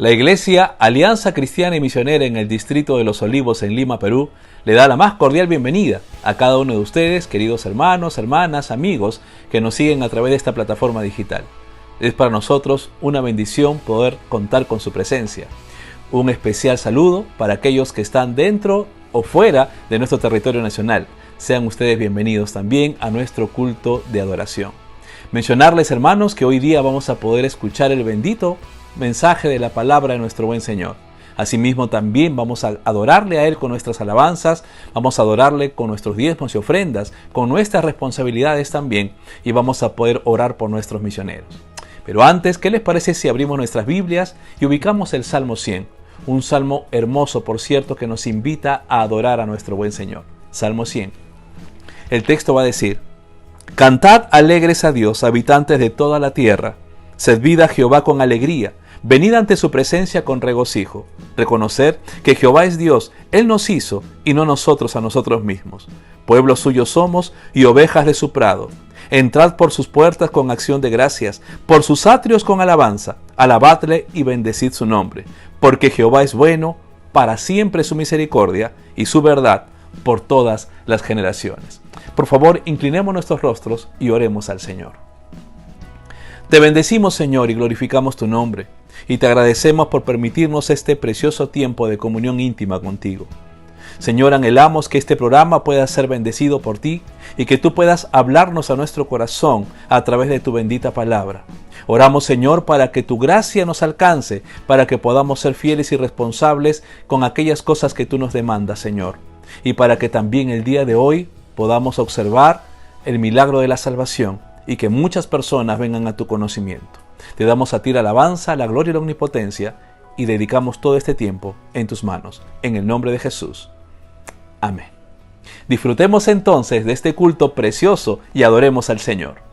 La Iglesia Alianza Cristiana y Misionera en el Distrito de Los Olivos en Lima, Perú, le da la más cordial bienvenida a cada uno de ustedes, queridos hermanos, hermanas, amigos que nos siguen a través de esta plataforma digital. Es para nosotros una bendición poder contar con su presencia. Un especial saludo para aquellos que están dentro o fuera de nuestro territorio nacional. Sean ustedes bienvenidos también a nuestro culto de adoración. Mencionarles, hermanos, que hoy día vamos a poder escuchar el bendito mensaje de la palabra de nuestro buen Señor. Asimismo, también vamos a adorarle a Él con nuestras alabanzas, vamos a adorarle con nuestros diezmos y ofrendas, con nuestras responsabilidades también, y vamos a poder orar por nuestros misioneros. Pero antes, ¿qué les parece si abrimos nuestras Biblias y ubicamos el Salmo 100? Un salmo hermoso, por cierto, que nos invita a adorar a nuestro buen Señor. Salmo 100. El texto va a decir: Cantad alegres a Dios, habitantes de toda la tierra. Servid a Jehová con alegría. Venid ante su presencia con regocijo. Reconocer que Jehová es Dios, Él nos hizo y no nosotros a nosotros mismos. Pueblo suyo somos y ovejas de su prado. Entrad por sus puertas con acción de gracias, por sus atrios con alabanza. Alabadle y bendecid su nombre. Porque Jehová es bueno, para siempre su misericordia y su verdad por todas las generaciones. Por favor, inclinemos nuestros rostros y oremos al Señor. Te bendecimos, Señor, y glorificamos tu nombre, y te agradecemos por permitirnos este precioso tiempo de comunión íntima contigo. Señor, anhelamos que este programa pueda ser bendecido por ti y que tú puedas hablarnos a nuestro corazón a través de tu bendita palabra. Oramos, Señor, para que tu gracia nos alcance, para que podamos ser fieles y responsables con aquellas cosas que tú nos demandas, Señor, y para que también el día de hoy podamos observar el milagro de la salvación y que muchas personas vengan a tu conocimiento. Te damos a ti la alabanza, la gloria y la omnipotencia y dedicamos todo este tiempo en tus manos. En el nombre de Jesús. Amén. Disfrutemos entonces de este culto precioso y adoremos al Señor.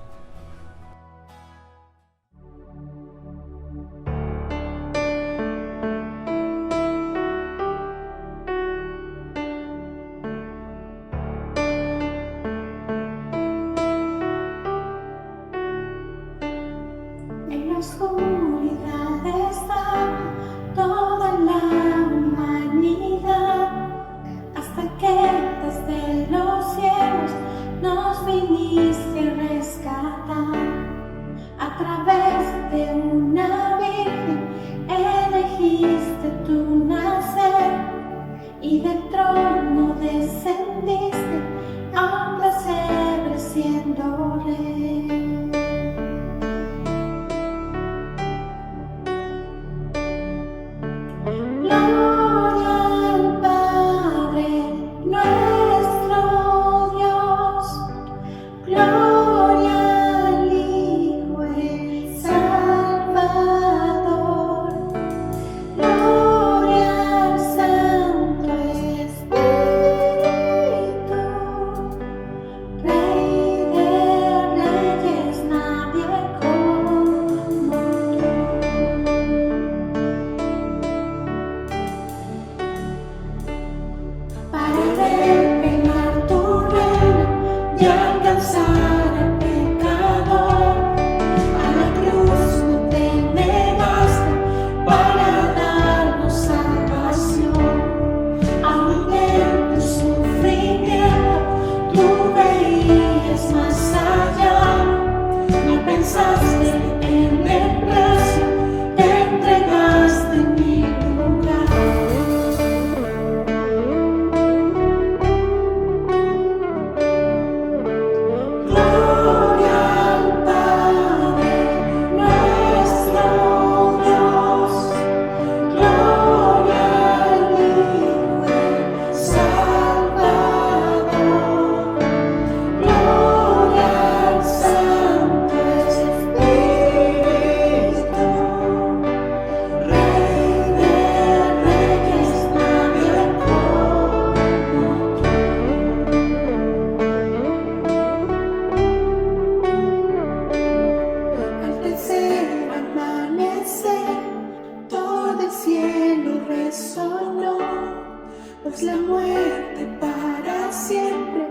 pues la muerte para siempre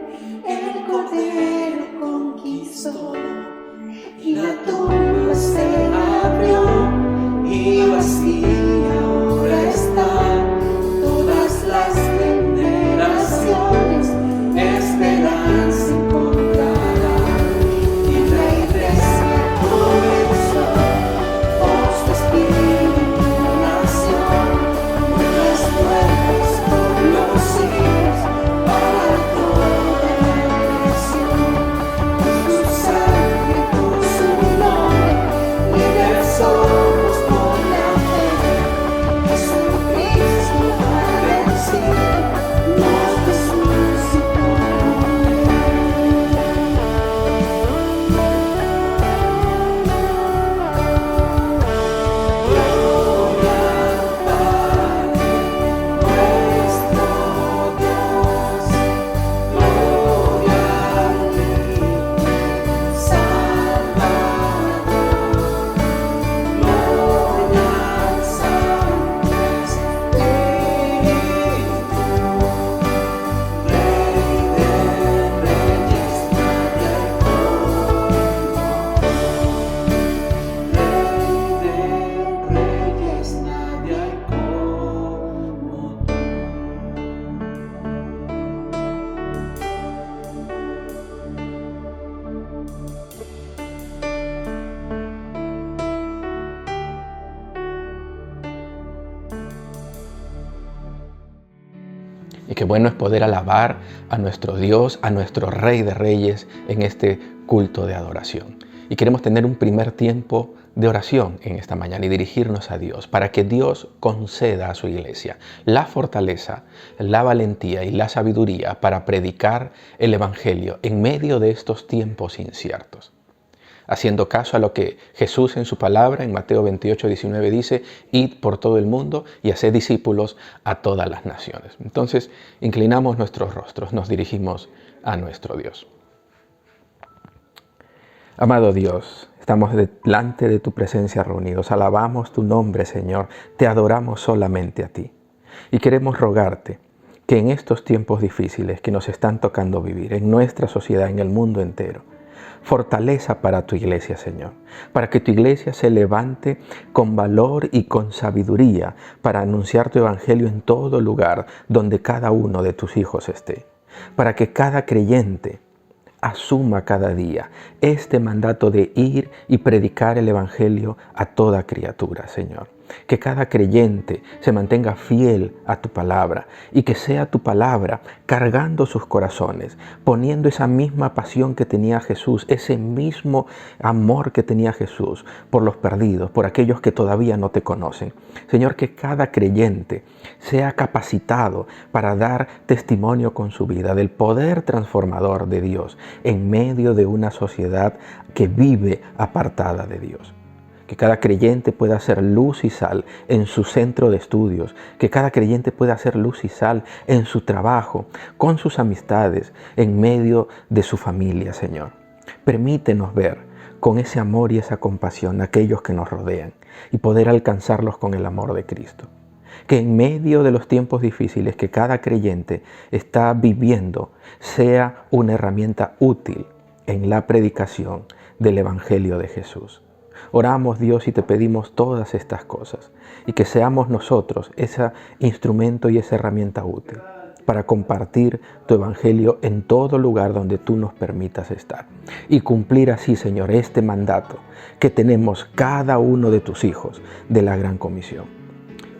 el Cordero conquistó, y la tumba se abrió y vacía qué bueno es poder alabar a nuestro Dios, a nuestro Rey de Reyes en este culto de adoración. Y queremos tener un primer tiempo de oración en esta mañana y dirigirnos a Dios para que Dios conceda a su iglesia la fortaleza, la valentía y la sabiduría para predicar el Evangelio en medio de estos tiempos inciertos. Haciendo caso a lo que Jesús en su palabra en Mateo 28:19 dice: id por todo el mundo y haced discípulos a todas las naciones. Entonces, inclinamos nuestros rostros, nos dirigimos a nuestro Dios. Amado Dios, estamos delante de tu presencia reunidos, alabamos tu nombre, Señor, te adoramos solamente a ti. Y queremos rogarte que en estos tiempos difíciles que nos están tocando vivir, en nuestra sociedad, en el mundo entero, fortaleza para tu iglesia, Señor, para que tu iglesia se levante con valor y con sabiduría para anunciar tu evangelio en todo lugar donde cada uno de tus hijos esté, para que cada creyente asuma cada día este mandato de ir y predicar el evangelio a toda criatura, Señor. Que cada creyente se mantenga fiel a tu palabra y que sea tu palabra cargando sus corazones, poniendo esa misma pasión que tenía Jesús, ese mismo amor que tenía Jesús por los perdidos, por aquellos que todavía no te conocen. Señor, que cada creyente sea capacitado para dar testimonio con su vida del poder transformador de Dios en medio de una sociedad que vive apartada de Dios. Que cada creyente pueda ser luz y sal en su centro de estudios, que cada creyente pueda ser luz y sal en su trabajo, con sus amistades, en medio de su familia, Señor. Permítenos ver con ese amor y esa compasión a aquellos que nos rodean y poder alcanzarlos con el amor de Cristo. Que en medio de los tiempos difíciles que cada creyente está viviendo sea una herramienta útil en la predicación del Evangelio de Jesús. Oramos, Dios, y te pedimos todas estas cosas y que seamos nosotros ese instrumento y esa herramienta útil para compartir tu evangelio en todo lugar donde tú nos permitas estar y cumplir así, Señor, este mandato que tenemos cada uno de tus hijos de la gran comisión.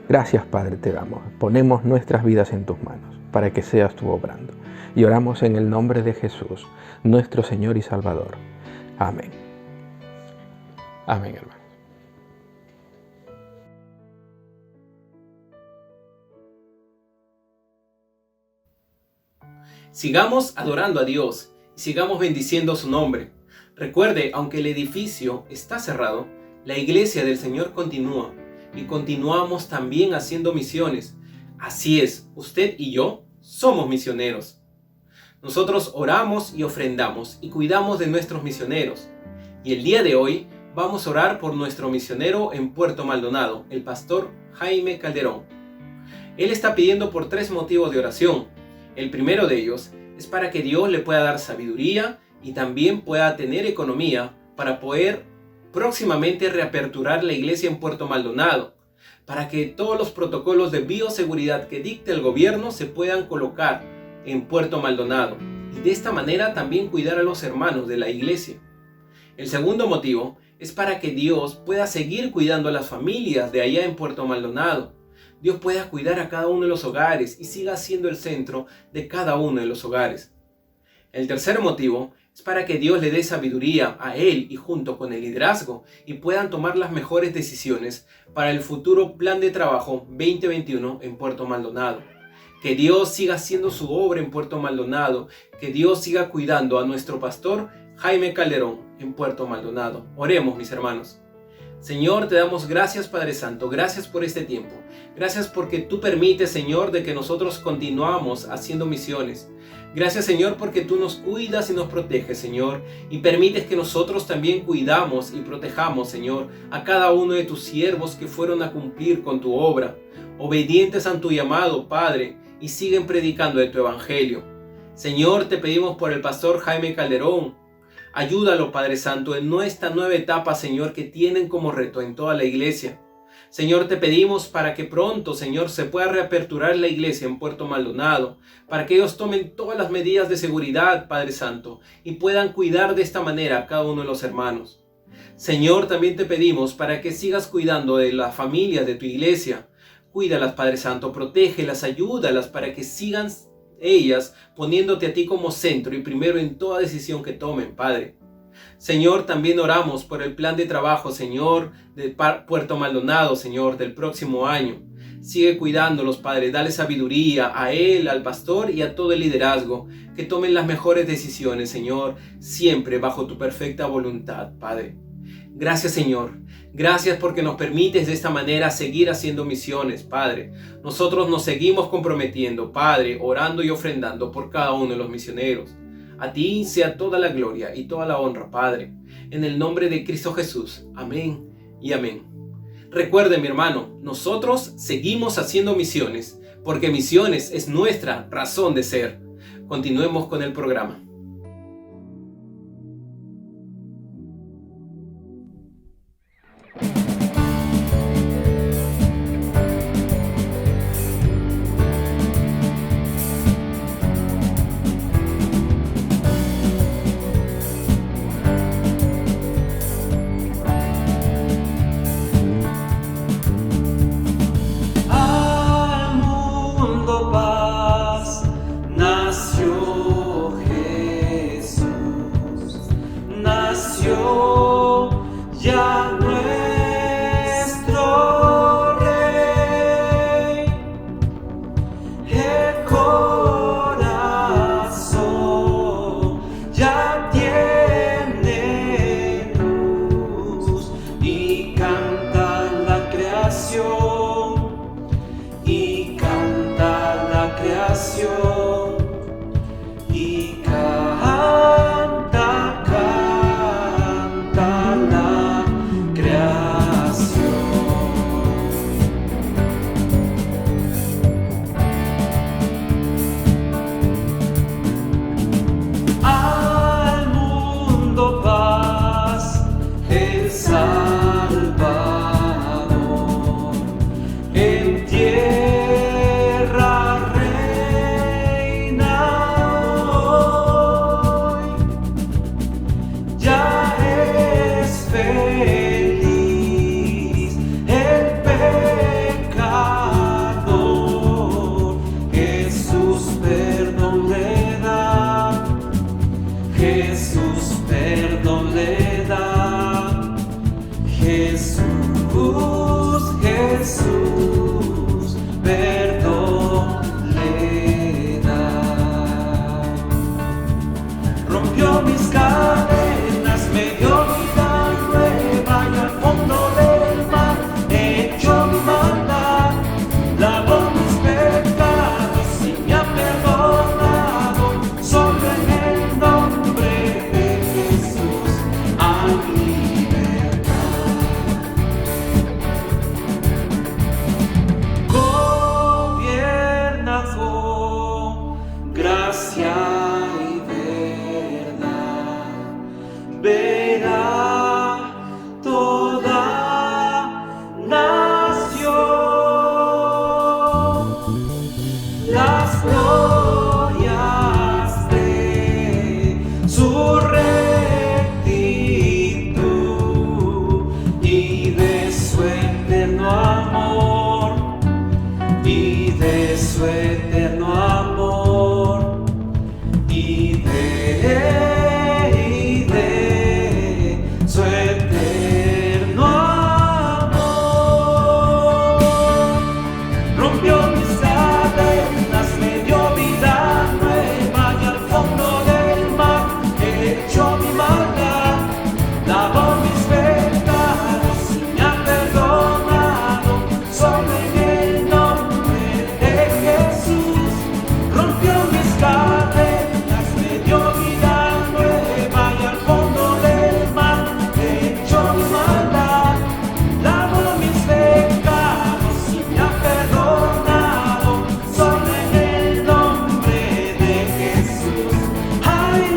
Gracias, Padre, te damos. Ponemos nuestras vidas en tus manos para que seas tú obrando. Y oramos en el nombre de Jesús, nuestro Señor y Salvador. Amén. Amén, hermanos. Sigamos adorando a Dios y sigamos bendiciendo su nombre. Recuerde, aunque el edificio está cerrado, la iglesia del Señor continúa y continuamos también haciendo misiones. Así es, usted y yo somos misioneros. Nosotros oramos y ofrendamos y cuidamos de nuestros misioneros. Y el día de hoy vamos a orar por nuestro misionero en Puerto Maldonado, el pastor Jaime Calderón. Él está pidiendo por 3 motivos de oración. El primero de ellos es para que Dios le pueda dar sabiduría y también pueda tener economía para poder próximamente reaperturar la iglesia en Puerto Maldonado, para que todos los protocolos de bioseguridad que dicte el gobierno se puedan colocar en Puerto Maldonado y de esta manera también cuidar a los hermanos de la iglesia. El segundo motivo es para que Dios pueda seguir cuidando a las familias de allá en Puerto Maldonado. Dios pueda cuidar a cada uno de los hogares y siga siendo el centro de cada uno de los hogares. El tercer motivo es para que Dios le dé sabiduría a él y junto con el liderazgo y puedan tomar las mejores decisiones para el futuro plan de trabajo 2021 en Puerto Maldonado. Que Dios siga haciendo su obra en Puerto Maldonado, que Dios siga cuidando a nuestro pastor Jaime Calderón en Puerto Maldonado. Oremos, mis hermanos. Señor, te damos gracias, Padre Santo. Gracias por este tiempo. Gracias porque tú permites, Señor, de que nosotros continuamos haciendo misiones. Gracias, Señor, porque tú nos cuidas y nos proteges, Señor, y permites que nosotros también cuidamos y protejamos, Señor, a cada uno de tus siervos que fueron a cumplir con tu obra, obedientes a tu llamado, Padre, y siguen predicando de tu evangelio. Señor, te pedimos por el pastor Jaime Calderón. Ayúdalo, Padre Santo, en esta nueva etapa, Señor, que tienen como reto en toda la iglesia. Señor, te pedimos para que pronto, Señor, se pueda reaperturar la iglesia en Puerto Maldonado, para que ellos tomen todas las medidas de seguridad, Padre Santo, y puedan cuidar de esta manera a cada uno de los hermanos. Señor, también te pedimos para que sigas cuidando de las familias de tu iglesia. Cuídalas, Padre Santo, protégelas, ayúdalas para que sigan ellas poniéndote a ti como centro y primero en toda decisión que tomen, Padre. Señor, también oramos por el plan de trabajo, Señor, de Puerto Maldonado, Señor, del próximo año. Sigue cuidándolos, Padre. Dale sabiduría a él, al pastor y a todo el liderazgo. Que tomen las mejores decisiones, Señor, siempre bajo tu perfecta voluntad, Padre. Gracias, Señor. Gracias porque nos permites de esta manera seguir haciendo misiones, Padre. Nosotros nos seguimos comprometiendo, Padre, orando y ofrendando por cada uno de los misioneros. A ti sea toda la gloria y toda la honra, Padre. En el nombre de Cristo Jesús. Amén y amén. Recuerde, mi hermano, nosotros seguimos haciendo misiones, porque misiones es nuestra razón de ser. Continuemos con el programa.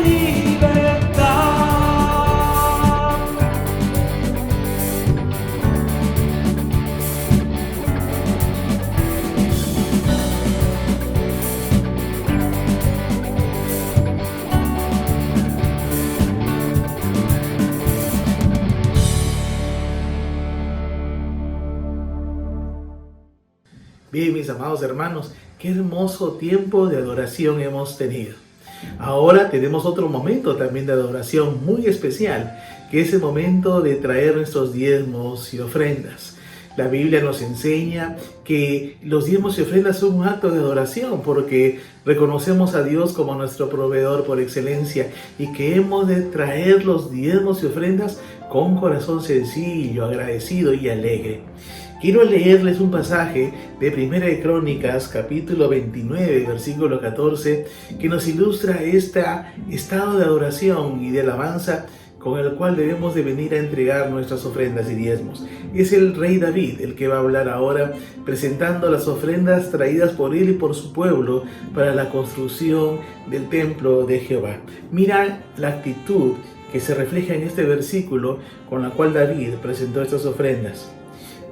Libertad. Bien, mis amados hermanos, qué hermoso tiempo de adoración hemos tenido. Ahora tenemos otro momento también de adoración muy especial, que es el momento de traer nuestros diezmos y ofrendas. La Biblia nos enseña que los diezmos y ofrendas son un acto de adoración porque reconocemos a Dios como nuestro proveedor por excelencia y que hemos de traer los diezmos y ofrendas con un corazón sencillo, agradecido y alegre. Quiero leerles un pasaje de 1 de Crónicas, capítulo 29, versículo 14, que nos ilustra este estado de adoración y de alabanza con el cual debemos de venir a entregar nuestras ofrendas y diezmos. Es el rey David el que va a hablar ahora, presentando las ofrendas traídas por él y por su pueblo para la construcción del templo de Jehová. Mira la actitud que se refleja en este versículo con la cual David presentó estas ofrendas.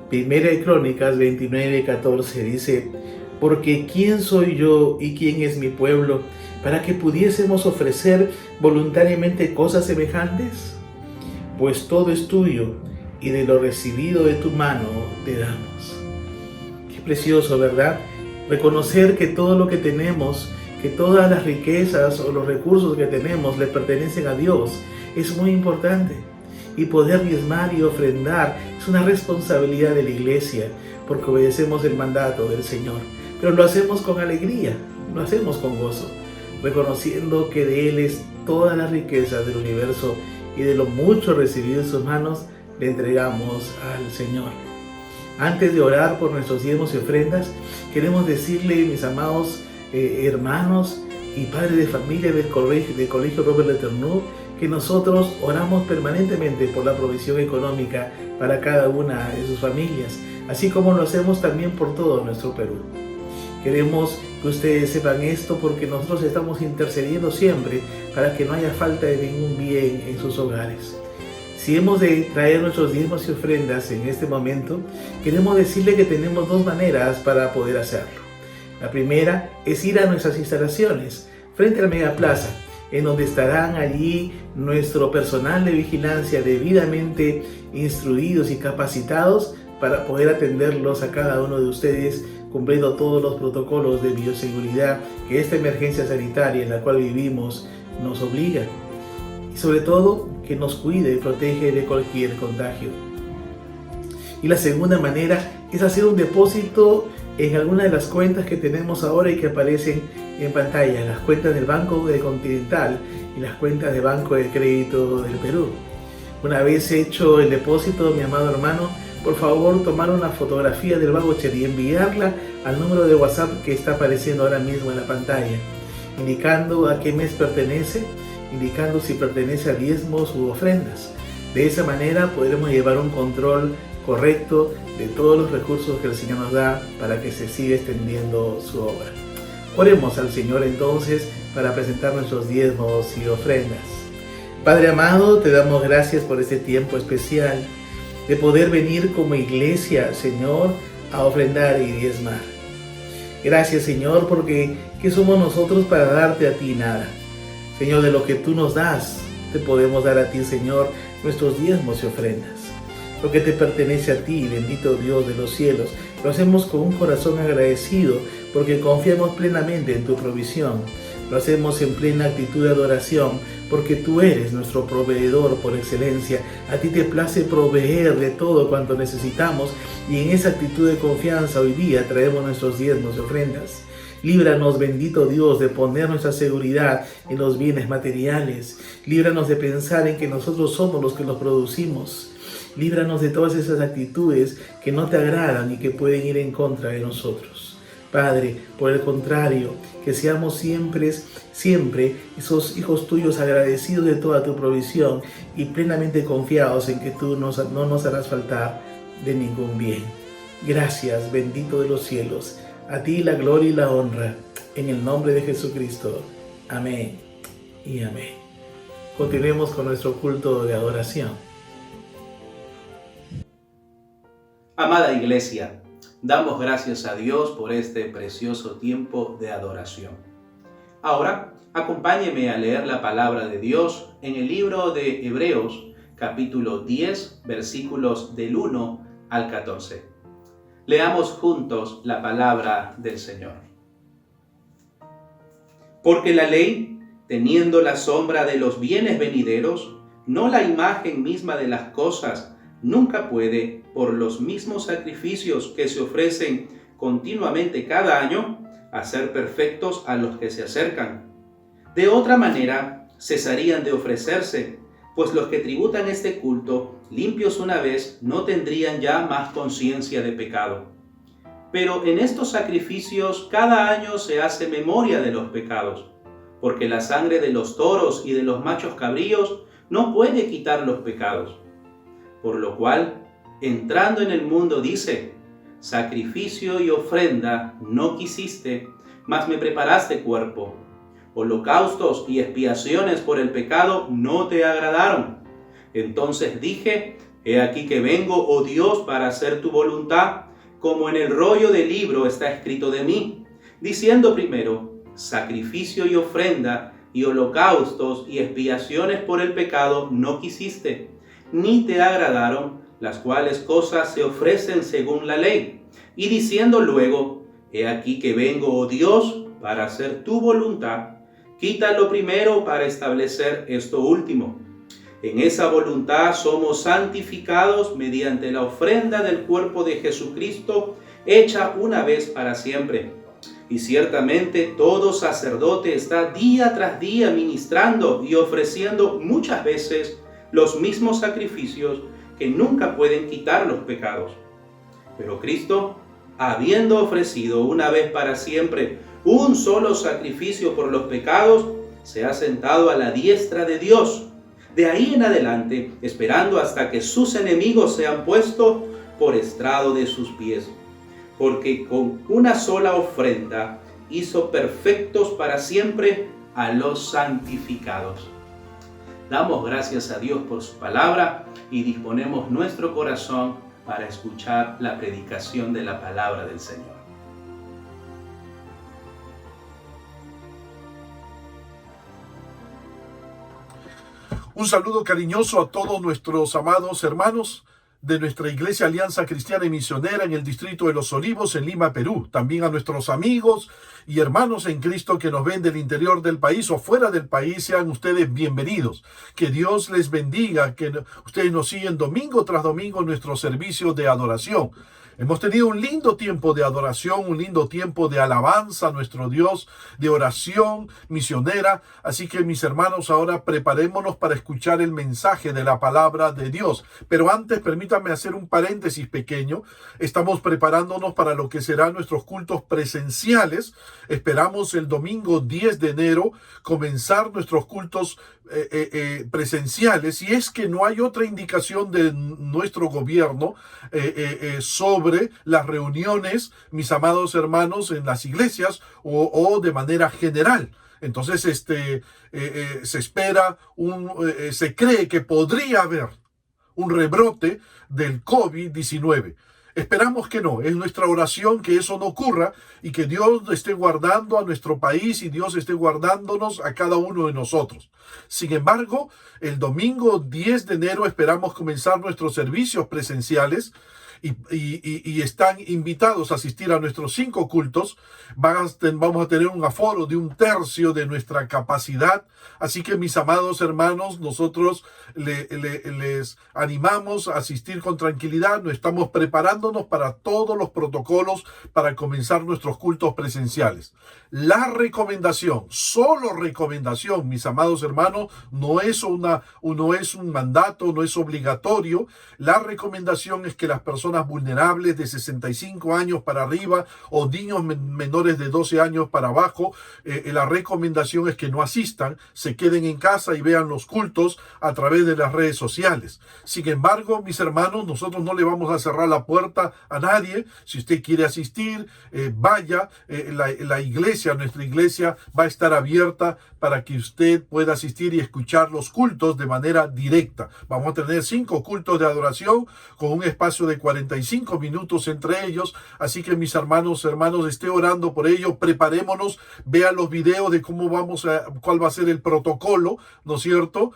Primera de Crónicas 29:14 dice: porque ¿quién soy yo y quién es mi pueblo para que pudiésemos ofrecer voluntariamente cosas semejantes? Pues todo es tuyo y de lo recibido de tu mano te damos. Qué precioso, ¿verdad? Reconocer que todo lo que tenemos, que todas las riquezas o los recursos que tenemos le pertenecen a Dios, es muy importante. Y poder diezmar y ofrendar es una responsabilidad de la iglesia, porque obedecemos el mandato del Señor. Pero lo hacemos con alegría, lo hacemos con gozo, reconociendo que de Él es toda la riqueza del universo y de lo mucho recibido en sus manos le entregamos al Señor. Antes de orar por nuestros diezmos y ofrendas, queremos decirle, mis amados hermanos y padres de familia del Colegio Robert Letourneau, que nosotros oramos permanentemente por la provisión económica para cada una de sus familias, así como lo hacemos también por todo nuestro Perú. Queremos que ustedes sepan esto porque nosotros estamos intercediendo siempre para que no haya falta de ningún bien en sus hogares. Si hemos de traer nuestros diezmos y ofrendas en este momento, queremos decirle que tenemos dos maneras para poder hacerlo. La primera es ir a nuestras instalaciones frente a la Mega Plaza, en donde estarán allí nuestro personal de vigilancia debidamente instruidos y capacitados para poder atenderlos a cada uno de ustedes, cumpliendo todos los protocolos de bioseguridad que esta emergencia sanitaria en la cual vivimos nos obliga. Y sobre todo, que nos cuide y protege de cualquier contagio. Y la segunda manera es hacer un depósito en alguna de las cuentas que tenemos ahora y que aparecen en pantalla, las cuentas del Banco de Continental y las cuentas de Banco de Crédito del Perú. Una vez hecho el depósito, mi amado hermano, por favor tomar una fotografía del voucher y enviarla al número de WhatsApp que está apareciendo ahora mismo en la pantalla, indicando a qué mes pertenece, indicando si pertenece a diezmos u ofrendas. De esa manera podremos llevar un control correcto de todos los recursos que el Señor nos da para que se siga extendiendo su obra. Oremos al Señor entonces para presentar nuestros diezmos y ofrendas. Padre amado, te damos gracias por este tiempo especial de poder venir como iglesia, Señor, a ofrendar y diezmar. Gracias, Señor, porque ¿qué somos nosotros para darte a ti nada? Señor, de lo que tú nos das, te podemos dar a ti, Señor, nuestros diezmos y ofrendas. Lo que te pertenece a ti, bendito Dios de los cielos, lo hacemos con un corazón agradecido porque confiamos plenamente en tu provisión. Lo hacemos en plena actitud de adoración porque tú eres nuestro proveedor por excelencia. A ti te place proveer de todo cuanto necesitamos y en esa actitud de confianza hoy día traemos nuestros diezmos y ofrendas. Líbranos, bendito Dios, de poner nuestra seguridad en los bienes materiales. Líbranos de pensar en que nosotros somos los que los producimos. Líbranos de todas esas actitudes que no te agradan y que pueden ir en contra de nosotros. Padre, por el contrario, que seamos siempre esos hijos tuyos agradecidos de toda tu provisión y plenamente confiados en que tú no nos harás faltar de ningún bien. Gracias, bendito de los cielos. A ti la gloria y la honra, en el nombre de Jesucristo. Amén y amén. Continuemos con nuestro culto de adoración. Amada Iglesia, damos gracias a Dios por este precioso tiempo de adoración. Ahora, acompáñeme a leer la palabra de Dios en el libro de Hebreos, capítulo 10, versículos del 1 al 14. Leamos juntos la palabra del Señor. Porque la ley, teniendo la sombra de los bienes venideros, no la imagen misma de las cosas, nunca puede, por los mismos sacrificios que se ofrecen continuamente cada año, hacer perfectos a los que se acercan. De otra manera, cesarían de ofrecerse, pues los que tributan este culto, limpios una vez, no tendrían ya más conciencia de pecado. Pero en estos sacrificios cada año se hace memoria de los pecados, porque la sangre de los toros y de los machos cabríos no puede quitar los pecados. Por lo cual, entrando en el mundo dice, sacrificio y ofrenda no quisiste, mas me preparaste cuerpo. Holocaustos y expiaciones por el pecado no te agradaron. Entonces dije, he aquí que vengo, oh Dios, para hacer tu voluntad, como en el rollo del libro está escrito de mí, diciendo primero, sacrificio y ofrenda y holocaustos y expiaciones por el pecado no quisiste, ni te agradaron, las cuales cosas se ofrecen según la ley. Y diciendo luego, he aquí que vengo, oh Dios, para hacer tu voluntad, quita lo primero para establecer esto último. En esa voluntad somos santificados mediante la ofrenda del cuerpo de Jesucristo, hecha una vez para siempre. Y ciertamente todo sacerdote está día tras día ministrando y ofreciendo muchas veces los mismos sacrificios que nunca pueden quitar los pecados. Pero Cristo, habiendo ofrecido una vez para siempre un solo sacrificio por los pecados, se ha sentado a la diestra de Dios. De ahí en adelante, esperando hasta que sus enemigos sean puestos por estrado de sus pies. Porque con una sola ofrenda hizo perfectos para siempre a los santificados. Damos gracias a Dios por su palabra y disponemos nuestro corazón para escuchar la predicación de la palabra del Señor. Un saludo cariñoso a todos nuestros amados hermanos de nuestra Iglesia Alianza Cristiana y Misionera en el Distrito de Los Olivos, en Lima, Perú. También a nuestros amigos y hermanos en Cristo que nos ven del interior del país o fuera del país, sean ustedes bienvenidos. Que Dios les bendiga, que ustedes nos siguen domingo tras domingo en nuestro servicio de adoración. Hemos tenido un lindo tiempo de adoración, un lindo tiempo de alabanza a nuestro Dios, de oración misionera. Así que mis hermanos, ahora preparémonos para escuchar el mensaje de la palabra de Dios. Pero antes, permítanme hacer un paréntesis pequeño. Estamos preparándonos para lo que serán nuestros cultos presenciales. Esperamos el domingo 10 de enero comenzar nuestros cultos presenciales, y es que no hay otra indicación de nuestro gobierno sobre las reuniones, mis amados hermanos, en las iglesias o de manera general. Entonces se espera se cree que podría haber un rebrote del COVID-19. Esperamos que no, es nuestra oración que eso no ocurra y que Dios esté guardando a nuestro país y Dios esté guardándonos a cada uno de nosotros. Sin embargo, el domingo 10 de enero esperamos comenzar nuestros servicios presenciales y están invitados a asistir a nuestros 5 cultos. Vamos a tener un aforo de 1/3 de nuestra capacidad. Así que, mis amados hermanos, nosotros les animamos a asistir con tranquilidad. Nos estamos preparándonos para todos los protocolos para comenzar nuestros cultos presenciales. La recomendación, solo recomendación, mis amados hermanos, no es un mandato, no es obligatorio. La recomendación es que las personas vulnerables de 65 años para arriba o niños menores de 12 años para abajo, la recomendación es que no asistan, se queden en casa y vean los cultos a través de las redes sociales. Sin embargo, mis hermanos, nosotros no le vamos a cerrar la puerta a nadie. Si usted quiere asistir, vaya. Nuestra iglesia va a estar abierta para que usted pueda asistir y escuchar los cultos de manera directa. Vamos a tener 5 cultos de adoración con un espacio de 40 45 minutos entre ellos. Así que mis hermanos, esté orando por ello. Preparémonos, vean los videos de cuál va a ser el protocolo, ¿no es cierto?,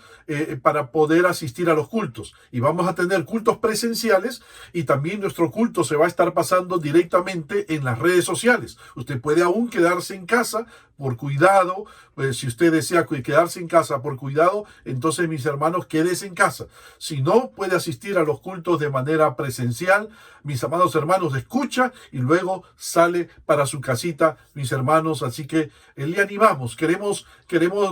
para poder asistir a los cultos. Y vamos a tener cultos presenciales, y también nuestro culto se va a estar pasando directamente en las redes sociales. Usted puede aún quedarse en casa por cuidado. Si usted desea quedarse en casa por cuidado, entonces, mis hermanos, quédese en casa. Si no, puede asistir a los cultos de manera presencial. Mis amados hermanos, escucha y luego sale para su casita, mis hermanos. Así que le animamos. Queremos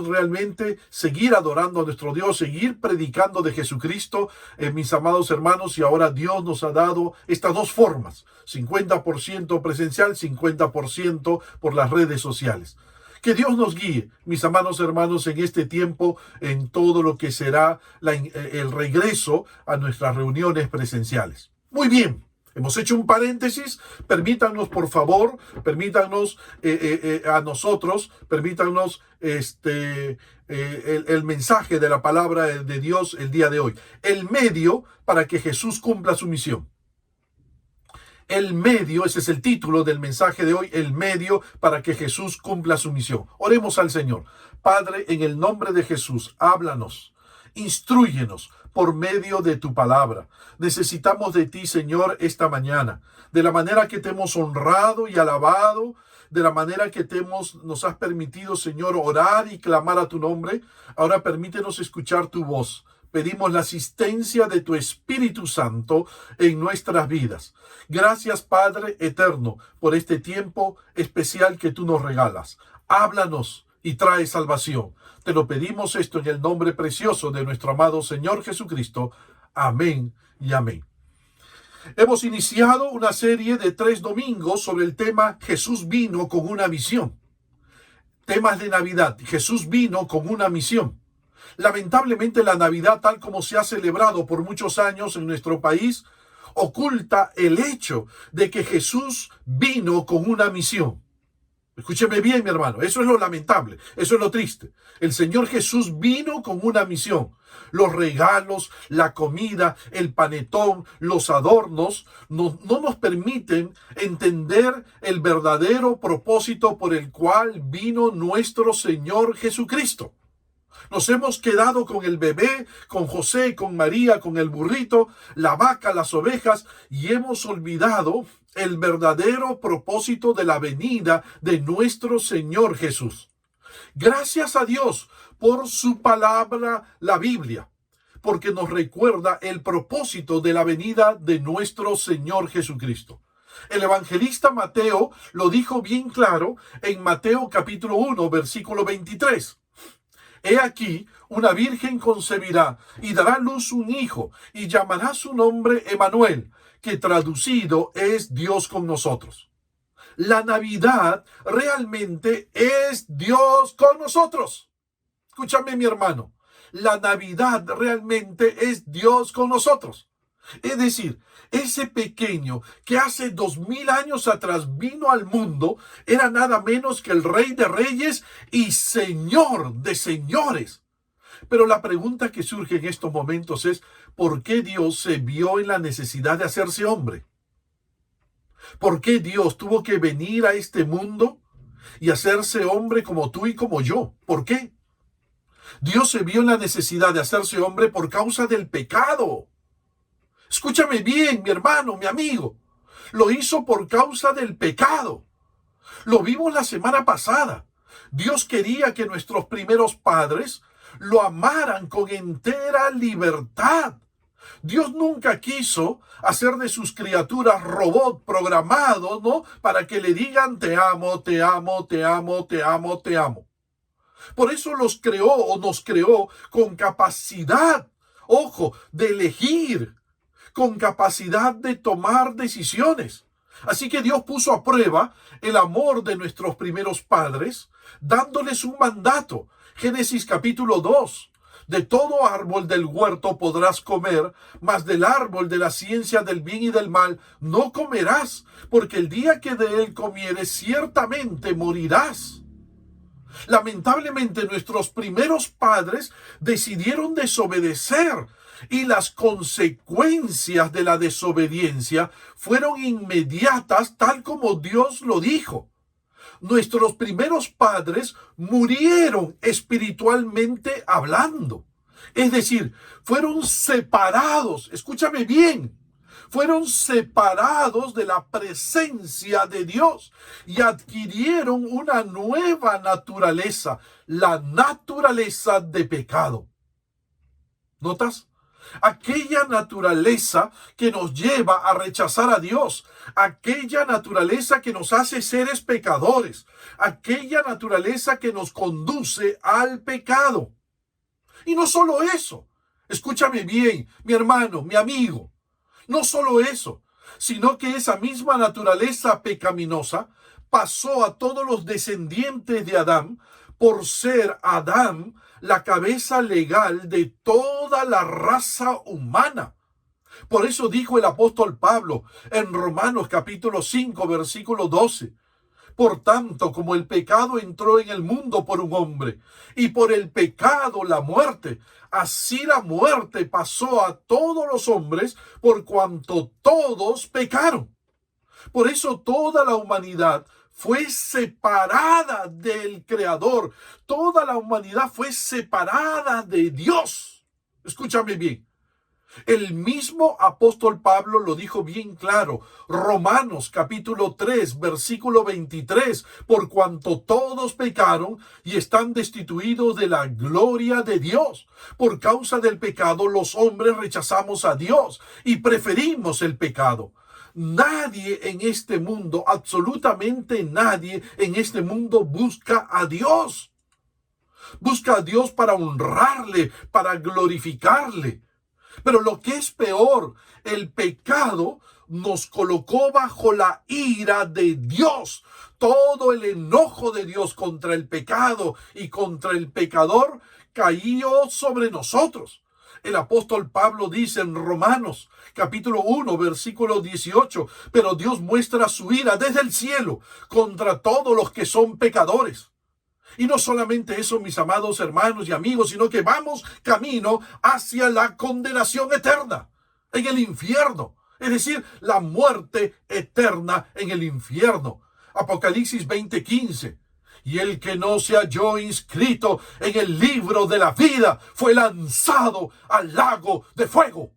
realmente seguir adorando a nuestro Dios, seguir predicando de Jesucristo, mis amados hermanos. Y ahora Dios nos ha dado estas dos formas: 50% presencial, 50% por las redes sociales. Que Dios nos guíe, mis amados hermanos, en este tiempo, en todo lo que será el regreso a nuestras reuniones presenciales. Muy bien, hemos hecho un paréntesis. Permítanos, por favor, a nosotros, permítanos el mensaje de la palabra de Dios el día de hoy. El medio para que Jesús cumpla su misión. El medio, ese es el título del mensaje de hoy, el medio para que Jesús cumpla su misión. Oremos al Señor. Padre, en el nombre de Jesús, háblanos, instrúyenos por medio de tu palabra. Necesitamos de ti, Señor, esta mañana, de la manera que te hemos honrado y alabado, de la manera que nos has permitido, Señor, orar y clamar a tu nombre. Ahora permítenos escuchar tu voz. Pedimos la asistencia de tu Espíritu Santo en nuestras vidas. Gracias, Padre eterno, por este tiempo especial que tú nos regalas. Háblanos y trae salvación. Te lo pedimos esto en el nombre precioso de nuestro amado Señor Jesucristo. Amén y amén. Hemos iniciado una serie de 3 domingos sobre el tema Jesús vino con una misión. Temas de Navidad. Jesús vino con una misión. Lamentablemente, la Navidad, tal como se ha celebrado por muchos años en nuestro país, oculta el hecho de que Jesús vino con una misión. Escúcheme bien, mi hermano, eso es lo lamentable, eso es lo triste. El Señor Jesús vino con una misión. Los regalos, la comida, el panetón, los adornos no nos permiten entender el verdadero propósito por el cual vino nuestro Señor Jesucristo. Nos hemos quedado con el bebé, con José, con María, con el burrito, la vaca, las ovejas, y hemos olvidado el verdadero propósito de la venida de nuestro Señor Jesús. Gracias a Dios por su palabra, la Biblia, porque nos recuerda el propósito de la venida de nuestro Señor Jesucristo. El evangelista Mateo lo dijo bien claro en Mateo capítulo 1, versículo 23. He aquí, una virgen concebirá y dará a luz un hijo, y llamará su nombre Emmanuel, que traducido es Dios con nosotros. La Navidad realmente es Dios con nosotros. Escúchame, mi hermano. La Navidad realmente es Dios con nosotros. Es decir, ese pequeño que hace 2000 años atrás vino al mundo era nada menos que el Rey de Reyes y Señor de Señores. Pero la pregunta que surge en estos momentos es: ¿por qué Dios se vio en la necesidad de hacerse hombre? ¿Por qué Dios tuvo que venir a este mundo y hacerse hombre como tú y como yo? ¿Por qué? Dios se vio en la necesidad de hacerse hombre por causa del pecado. Escúchame bien, mi hermano, mi amigo. Lo hizo por causa del pecado. Lo vimos la semana pasada. Dios quería que nuestros primeros padres lo amaran con entera libertad. Dios nunca quiso hacer de sus criaturas robot programados, ¿no?, para que le digan te amo, te amo, te amo, te amo, te amo. Por eso los creó o nos creó con capacidad, ojo, de elegir, con capacidad de tomar decisiones. Así que Dios puso a prueba el amor de nuestros primeros padres, dándoles un mandato. Génesis capítulo 2. De todo árbol del huerto podrás comer, mas del árbol de la ciencia del bien y del mal no comerás, porque el día que de él comieres ciertamente morirás. Lamentablemente nuestros primeros padres decidieron desobedecer y las consecuencias de la desobediencia fueron inmediatas, tal como Dios lo dijo. Nuestros primeros padres murieron espiritualmente hablando. Es decir, fueron separados, escúchame bien, fueron separados de la presencia de Dios y adquirieron una nueva naturaleza, la naturaleza de pecado. ¿Notas? Aquella naturaleza que nos lleva a rechazar a Dios, aquella naturaleza que nos hace seres pecadores, aquella naturaleza que nos conduce al pecado. Y no solo eso, escúchame bien, mi hermano, mi amigo, no solo eso, sino que esa misma naturaleza pecaminosa pasó a todos los descendientes de Adán por ser Adán la cabeza legal de toda la raza humana. Por eso dijo el apóstol Pablo en Romanos capítulo 5, versículo 12. Por tanto, como el pecado entró en el mundo por un hombre, y por el pecado la muerte, así la muerte pasó a todos los hombres por cuanto todos pecaron. Por eso toda la humanidad fue separada del Creador. Toda la humanidad fue separada de Dios. Escúchame bien. El mismo apóstol Pablo lo dijo bien claro. Romanos capítulo 3, versículo 23. Por cuanto todos pecaron y están destituidos de la gloria de Dios. Por causa del pecado los hombres rechazamos a Dios y preferimos el pecado. Nadie en este mundo, absolutamente nadie en este mundo busca a Dios. Busca a Dios para honrarle, para glorificarle. Pero lo que es peor, el pecado nos colocó bajo la ira de Dios. Todo el enojo de Dios contra el pecado y contra el pecador cayó sobre nosotros. El apóstol Pablo dice en Romanos capítulo 1, versículo 18, pero Dios muestra su ira desde el cielo contra todos los que son pecadores. Y no solamente eso, mis amados hermanos y amigos, sino que vamos camino hacia la condenación eterna en el infierno. Es decir, la muerte eterna en el infierno. Apocalipsis 20:15. Y el que no se halló inscrito en el libro de la vida fue lanzado al lago de fuego.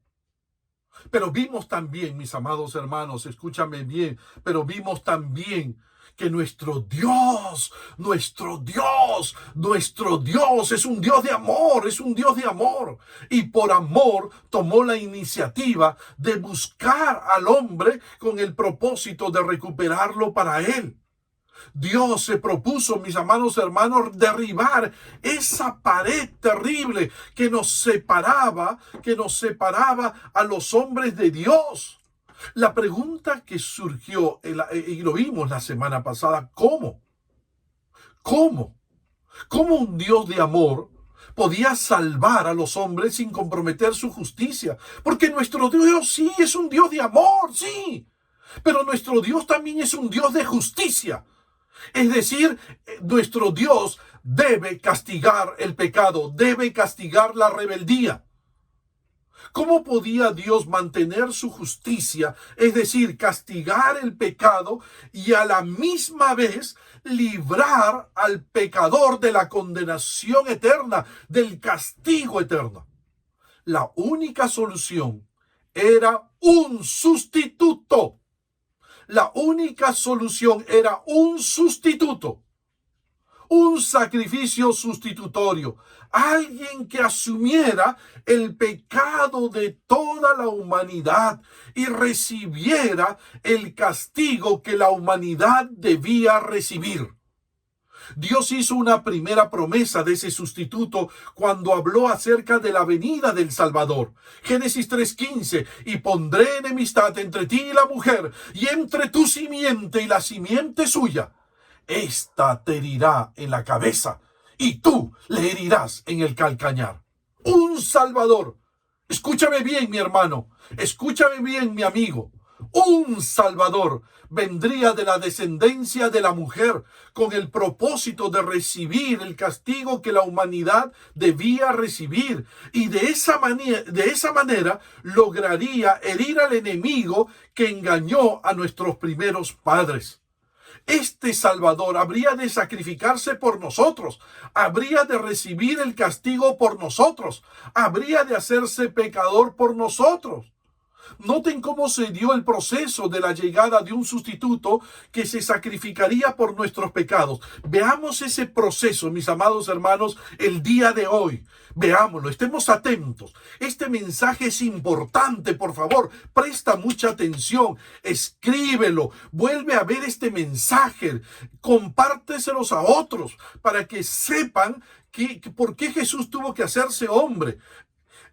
Pero vimos también, mis amados hermanos, escúchame bien, pero vimos también que nuestro Dios es un Dios de amor, es un Dios de amor. Y por amor tomó la iniciativa de buscar al hombre con el propósito de recuperarlo para él. Dios se propuso, mis amados hermanos, derribar esa pared terrible que nos separaba a los hombres de Dios. La pregunta que surgió, y lo vimos la semana pasada, ¿cómo? ¿Cómo un Dios de amor podía salvar a los hombres sin comprometer su justicia? Porque nuestro Dios sí es un Dios de amor, sí, pero nuestro Dios también es un Dios de justicia. Es decir, nuestro Dios debe castigar el pecado, debe castigar la rebeldía. ¿Cómo podía Dios mantener su justicia, es decir, castigar el pecado y a la misma vez librar al pecador de la condenación eterna, del castigo eterno? La única solución era un sustituto. La única solución era un sustituto, un sacrificio sustitutorio, alguien que asumiera el pecado de toda la humanidad y recibiera el castigo que la humanidad debía recibir. Dios hizo una primera promesa de ese sustituto cuando habló acerca de la venida del Salvador. Génesis 3:15, y pondré enemistad entre ti y la mujer, y entre tu simiente y la simiente suya. Esta te herirá en la cabeza, y tú le herirás en el calcañar. Un Salvador. Escúchame bien, mi hermano. Escúchame bien, mi amigo. un Salvador vendría de la descendencia de la mujer con el propósito de recibir el castigo que la humanidad debía recibir, y de esa manera lograría herir al enemigo que engañó a nuestros primeros padres. Este Salvador habría de sacrificarse por nosotros, habría de recibir el castigo por nosotros, habría de hacerse pecador por nosotros. Noten cómo se dio el proceso de la llegada de un sustituto que se sacrificaría por nuestros pecados. Veamos ese proceso, mis amados hermanos, el día de hoy. Veámoslo, estemos atentos. Este mensaje es importante, por favor, presta mucha atención, escríbelo, vuelve a ver este mensaje, compárteselos a otros para que sepan por qué Jesús tuvo que hacerse hombre.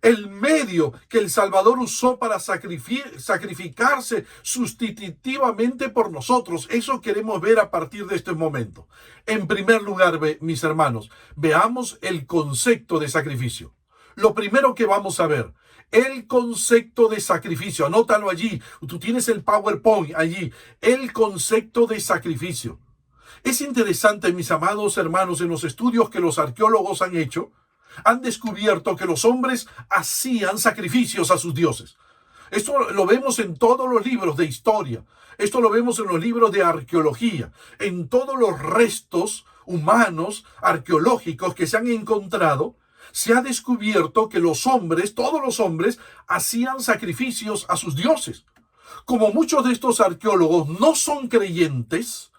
El medio que el Salvador usó para sacrificarse sustitutivamente por nosotros. Eso queremos ver a partir de este momento. En primer lugar, mis hermanos, veamos el concepto de sacrificio. Lo primero que vamos a ver, el concepto de sacrificio. Anótalo allí. Tú tienes el PowerPoint allí. El concepto de sacrificio. Es interesante, mis amados hermanos, en los estudios que los arqueólogos han hecho, han descubierto que los hombres hacían sacrificios a sus dioses. Esto lo vemos en todos los libros de historia. Esto lo vemos en los libros de arqueología. En todos los restos humanos arqueológicos que se han encontrado, se ha descubierto que los hombres, todos los hombres, hacían sacrificios a sus dioses. Como muchos de estos arqueólogos no son creyentes,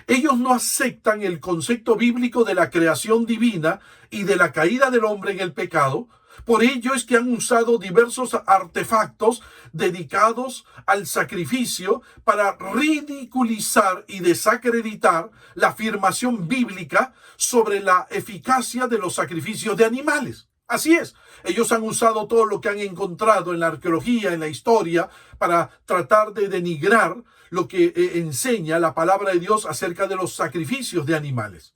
ellos no aceptan el concepto bíblico de la creación divina y de la caída del hombre en el pecado. Por ello es que han usado diversos artefactos dedicados al sacrificio para ridiculizar y desacreditar la afirmación bíblica sobre la eficacia de los sacrificios de animales. Así es, ellos han usado todo lo que han encontrado en la arqueología, en la historia, para tratar de denigrar lo que enseña la palabra de Dios acerca de los sacrificios de animales.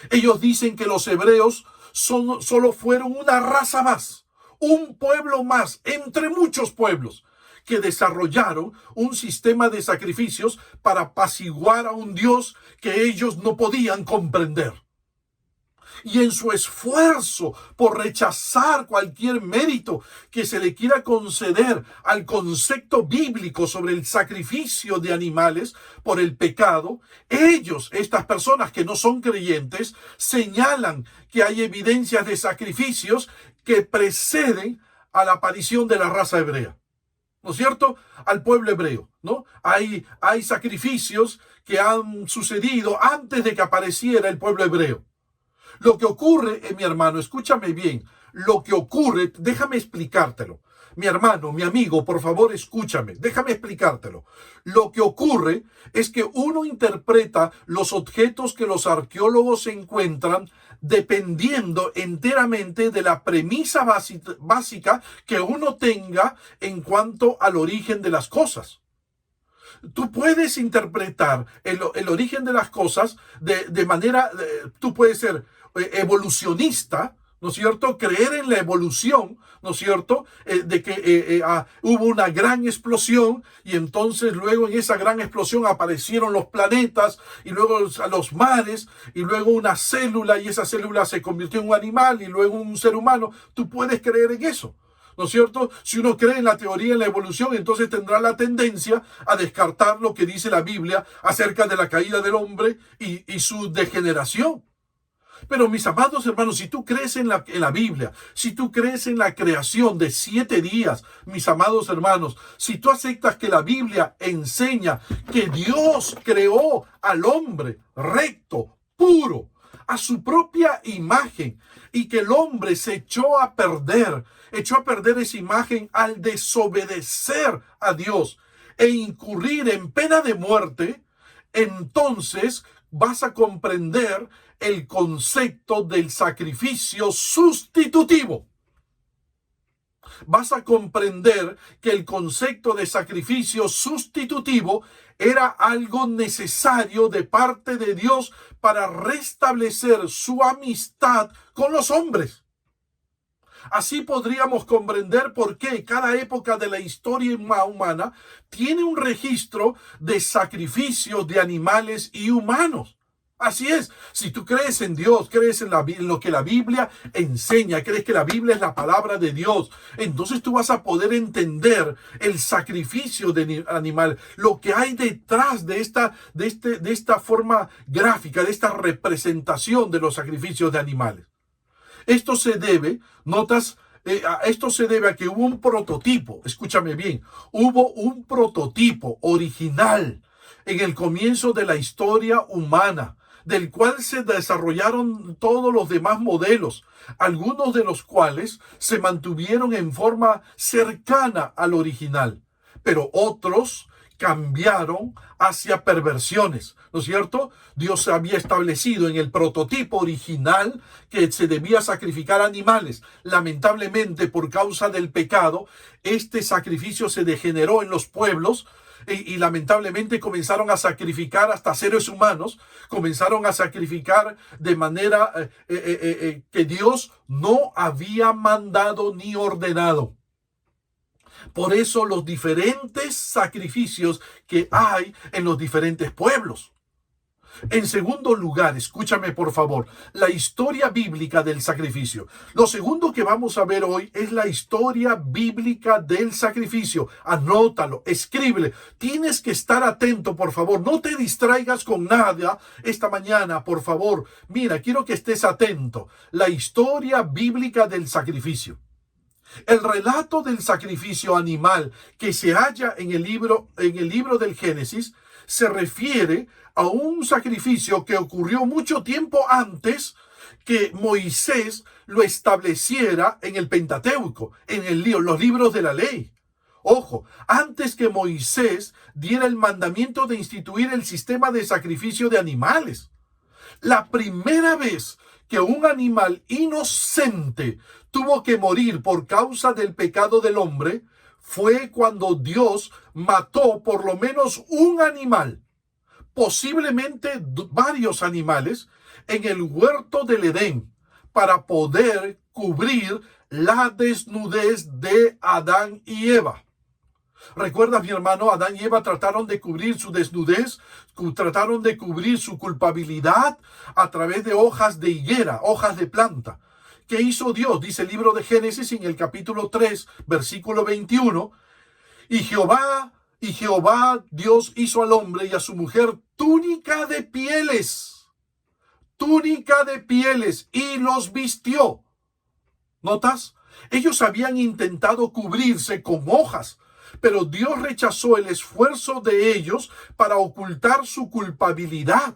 Ellos dicen que los hebreos solo fueron una raza más, un pueblo más, entre muchos pueblos, que desarrollaron un sistema de sacrificios para apaciguar a un Dios que ellos no podían comprender. Y en su esfuerzo por rechazar cualquier mérito que se le quiera conceder al concepto bíblico sobre el sacrificio de animales por el pecado, ellos, estas personas que no son creyentes, señalan que hay evidencias de sacrificios que preceden a la aparición de la raza hebrea. ¿No es cierto? Al pueblo hebreo, ¿no? Hay sacrificios que han sucedido antes de que apareciera el pueblo hebreo. Lo que ocurre, mi hermano, escúchame bien, lo que ocurre, déjame explicártelo. Mi hermano, mi amigo, por favor, escúchame, déjame explicártelo. Lo que ocurre es que uno interpreta los objetos que los arqueólogos encuentran dependiendo enteramente de la premisa básica que uno tenga en cuanto al origen de las cosas. Tú puedes interpretar el origen de las cosas de manera, tú puedes ser evolucionista, ¿no es cierto? Creer en la evolución, ¿no es cierto? De que hubo una gran explosión y entonces luego en esa gran explosión aparecieron los planetas y luego los mares y luego una célula y esa célula se convirtió en un animal y luego un ser humano. Tú puedes creer en eso, ¿no es cierto? Si uno cree en la teoría de la evolución, entonces tendrá la tendencia a descartar lo que dice la Biblia acerca de la caída del hombre y su degeneración. Pero mis amados hermanos, si tú crees en la Biblia, si tú crees en la creación de 7 días, mis amados hermanos, si tú aceptas que la Biblia enseña que Dios creó al hombre recto, puro, a su propia imagen, y que el hombre se echó a perder esa imagen al desobedecer a Dios e incurrir en pena de muerte, entonces vas a comprender el concepto del sacrificio sustitutivo. Vas a comprender que el concepto de sacrificio sustitutivo era algo necesario de parte de Dios para restablecer su amistad con los hombres. Así podríamos comprender por qué cada época de la historia humana tiene un registro de sacrificios de animales y humanos. Así es, si tú crees en Dios, crees en lo que la Biblia enseña, crees que la Biblia es la palabra de Dios, entonces tú vas a poder entender el sacrificio de animal, lo que hay detrás de esta forma gráfica, de esta representación de los sacrificios de animales. Esto se debe, esto se debe a que hubo un prototipo, escúchame bien, hubo un prototipo original en el comienzo de la historia humana, del cual se desarrollaron todos los demás modelos, algunos de los cuales se mantuvieron en forma cercana al original, pero otros cambiaron hacia perversiones, ¿no es cierto? Dios había establecido en el prototipo original que se debía sacrificar animales. Lamentablemente, por causa del pecado, este sacrificio se degeneró en los pueblos, y lamentablemente comenzaron a sacrificar hasta seres humanos, comenzaron a sacrificar de manera que Dios no había mandado ni ordenado. Por eso los diferentes sacrificios que hay en los diferentes pueblos. En segundo lugar, escúchame por favor, la historia bíblica del sacrificio. Lo segundo que vamos a ver hoy es la historia bíblica del sacrificio. Anótalo, escríbele. Tienes que estar atento, por favor. No te distraigas con nada esta mañana, por favor. Mira, quiero que estés atento. La historia bíblica del sacrificio. El relato del sacrificio animal que se halla en el libro del Génesis se refiere a un sacrificio que ocurrió mucho tiempo antes que Moisés lo estableciera en el Pentateuco, en los libros de la ley. Ojo, antes que Moisés diera el mandamiento de instituir el sistema de sacrificio de animales. La primera vez que un animal inocente tuvo que morir por causa del pecado del hombre fue cuando Dios mató por lo menos un animal, posiblemente varios animales, en el huerto del Edén, para poder cubrir la desnudez de Adán y Eva. ¿Recuerdas, mi hermano? Adán y Eva trataron de cubrir su desnudez, trataron de cubrir su culpabilidad a través de hojas de higuera, hojas de planta. ¿Qué hizo Dios? Dice el libro de Génesis en el capítulo 3, versículo 21. Y Jehová Dios hizo al hombre y a su mujer túnica de pieles, y los vistió. ¿Notas? Ellos habían intentado cubrirse con hojas, pero Dios rechazó el esfuerzo de ellos para ocultar su culpabilidad.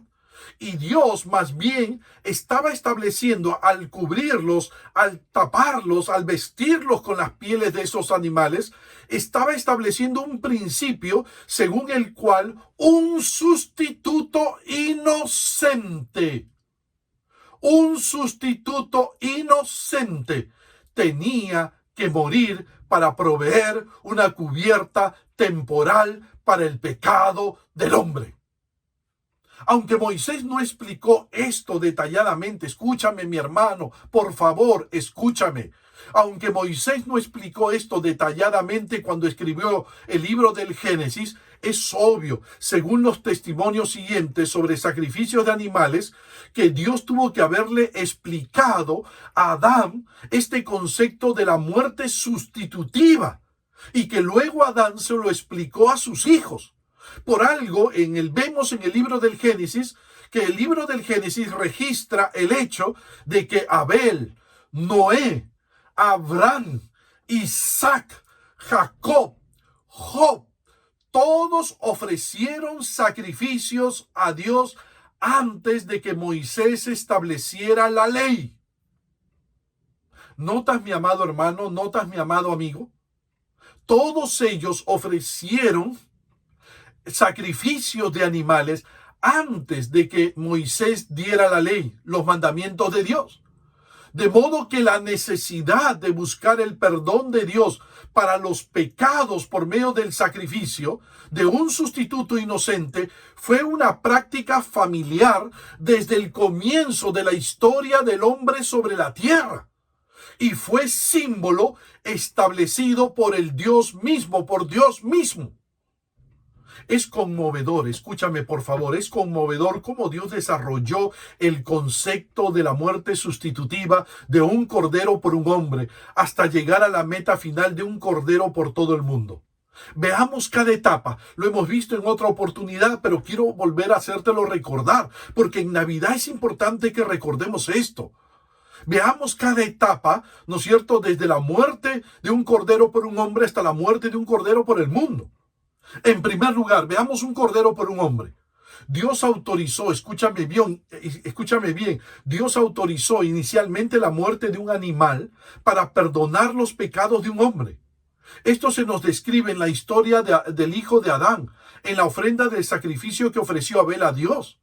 Y Dios más bien estaba estableciendo, al cubrirlos, al taparlos, al vestirlos con las pieles de esos animales, estaba estableciendo un principio según el cual un sustituto inocente tenía que morir para proveer una cubierta temporal para el pecado del hombre. Aunque Moisés no explicó esto detalladamente, escúchame, mi hermano, por favor, escúchame. Aunque Moisés no explicó esto detalladamente cuando escribió el libro del Génesis, es obvio, según los testimonios siguientes sobre sacrificios de animales, que Dios tuvo que haberle explicado a Adán este concepto de la muerte sustitutiva, y que luego Adán se lo explicó a sus hijos. Por algo, vemos en el libro del Génesis, que el libro del Génesis registra el hecho de que Abel, Noé, Abraham, Isaac, Jacob, Job, todos ofrecieron sacrificios a Dios antes de que Moisés estableciera la ley. ¿Notas, mi amado hermano? ¿Notas, mi amado amigo? Todos ellos ofrecieron sacrificios de animales antes de que Moisés diera la ley, los mandamientos de Dios. De modo que la necesidad de buscar el perdón de Dios para los pecados por medio del sacrificio de un sustituto inocente fue una práctica familiar desde el comienzo de la historia del hombre sobre la tierra. y fue símbolo establecido por el Dios mismo, por Dios mismo. Es conmovedor, escúchame por favor, es conmovedor cómo Dios desarrolló el concepto de la muerte sustitutiva de un cordero por un hombre, hasta llegar a la meta final de un cordero por todo el mundo. Veamos cada etapa. Lo hemos visto en otra oportunidad, pero quiero volver a hacértelo recordar, porque en Navidad es importante que recordemos esto. Veamos cada etapa, ¿no es cierto?, desde la muerte de un cordero por un hombre hasta la muerte de un cordero por el mundo. En primer lugar, veamos un cordero por un hombre. Dios autorizó, escúchame bien, Dios autorizó inicialmente la muerte de un animal para perdonar los pecados de un hombre. Esto se nos describe en la historia del hijo de Adán, en la ofrenda del sacrificio que ofreció Abel a Dios.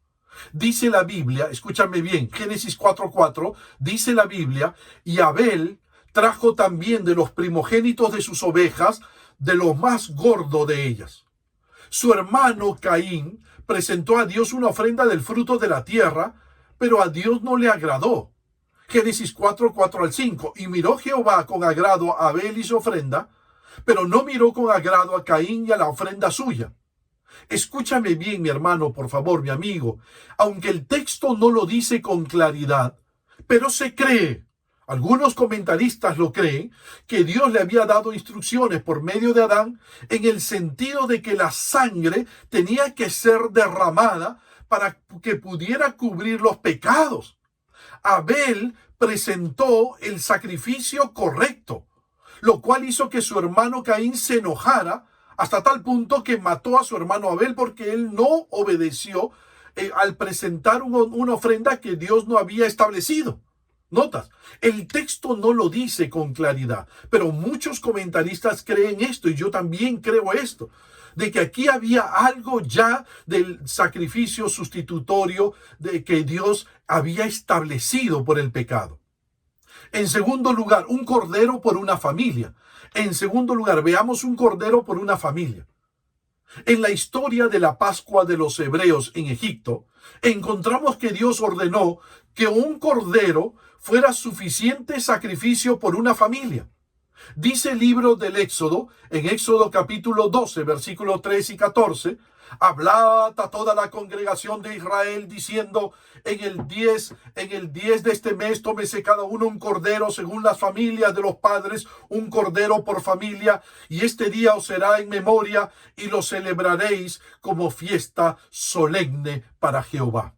Dice la Biblia, escúchame bien, Génesis 4:4, dice la Biblia, y Abel trajo también de los primogénitos de sus ovejas, de lo más gordo de ellas. Su hermano Caín presentó a Dios una ofrenda del fruto de la tierra, pero a Dios no le agradó. Génesis 4:4-5, y miró Jehová con agrado a Abel y su ofrenda, pero no miró con agrado a Caín y a la ofrenda suya. Escúchame bien, mi hermano, por favor, mi amigo, aunque el texto no lo dice con claridad, pero se cree, algunos comentaristas lo creen, que Dios le había dado instrucciones por medio de Adán en el sentido de que la sangre tenía que ser derramada para que pudiera cubrir los pecados. Abel presentó el sacrificio correcto, lo cual hizo que su hermano Caín se enojara hasta tal punto que mató a su hermano Abel porque él no obedeció al presentar una ofrenda que Dios no había establecido. Notas, el texto no lo dice con claridad, pero muchos comentaristas creen esto, y yo también creo esto, de que aquí había algo ya del sacrificio sustitutorio de que Dios había establecido por el pecado. En segundo lugar, un cordero por una familia. En segundo lugar, veamos un cordero por una familia. En la historia de la Pascua de los hebreos en Egipto, encontramos que Dios ordenó que un cordero fuera suficiente sacrificio por una familia. Dice el libro del Éxodo, en Éxodo capítulo 12, versículos 3 y 14, hablad a toda la congregación de Israel diciendo, en el 10 de este mes tómese cada uno un cordero según las familias de los padres, un cordero por familia, y este día os será en memoria y lo celebraréis como fiesta solemne para Jehová.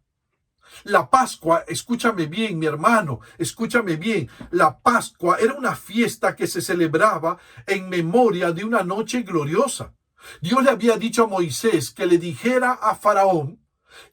La Pascua, escúchame bien, mi hermano, escúchame bien, la Pascua era una fiesta que se celebraba en memoria de una noche gloriosa. Dios le había dicho a Moisés que le dijera a Faraón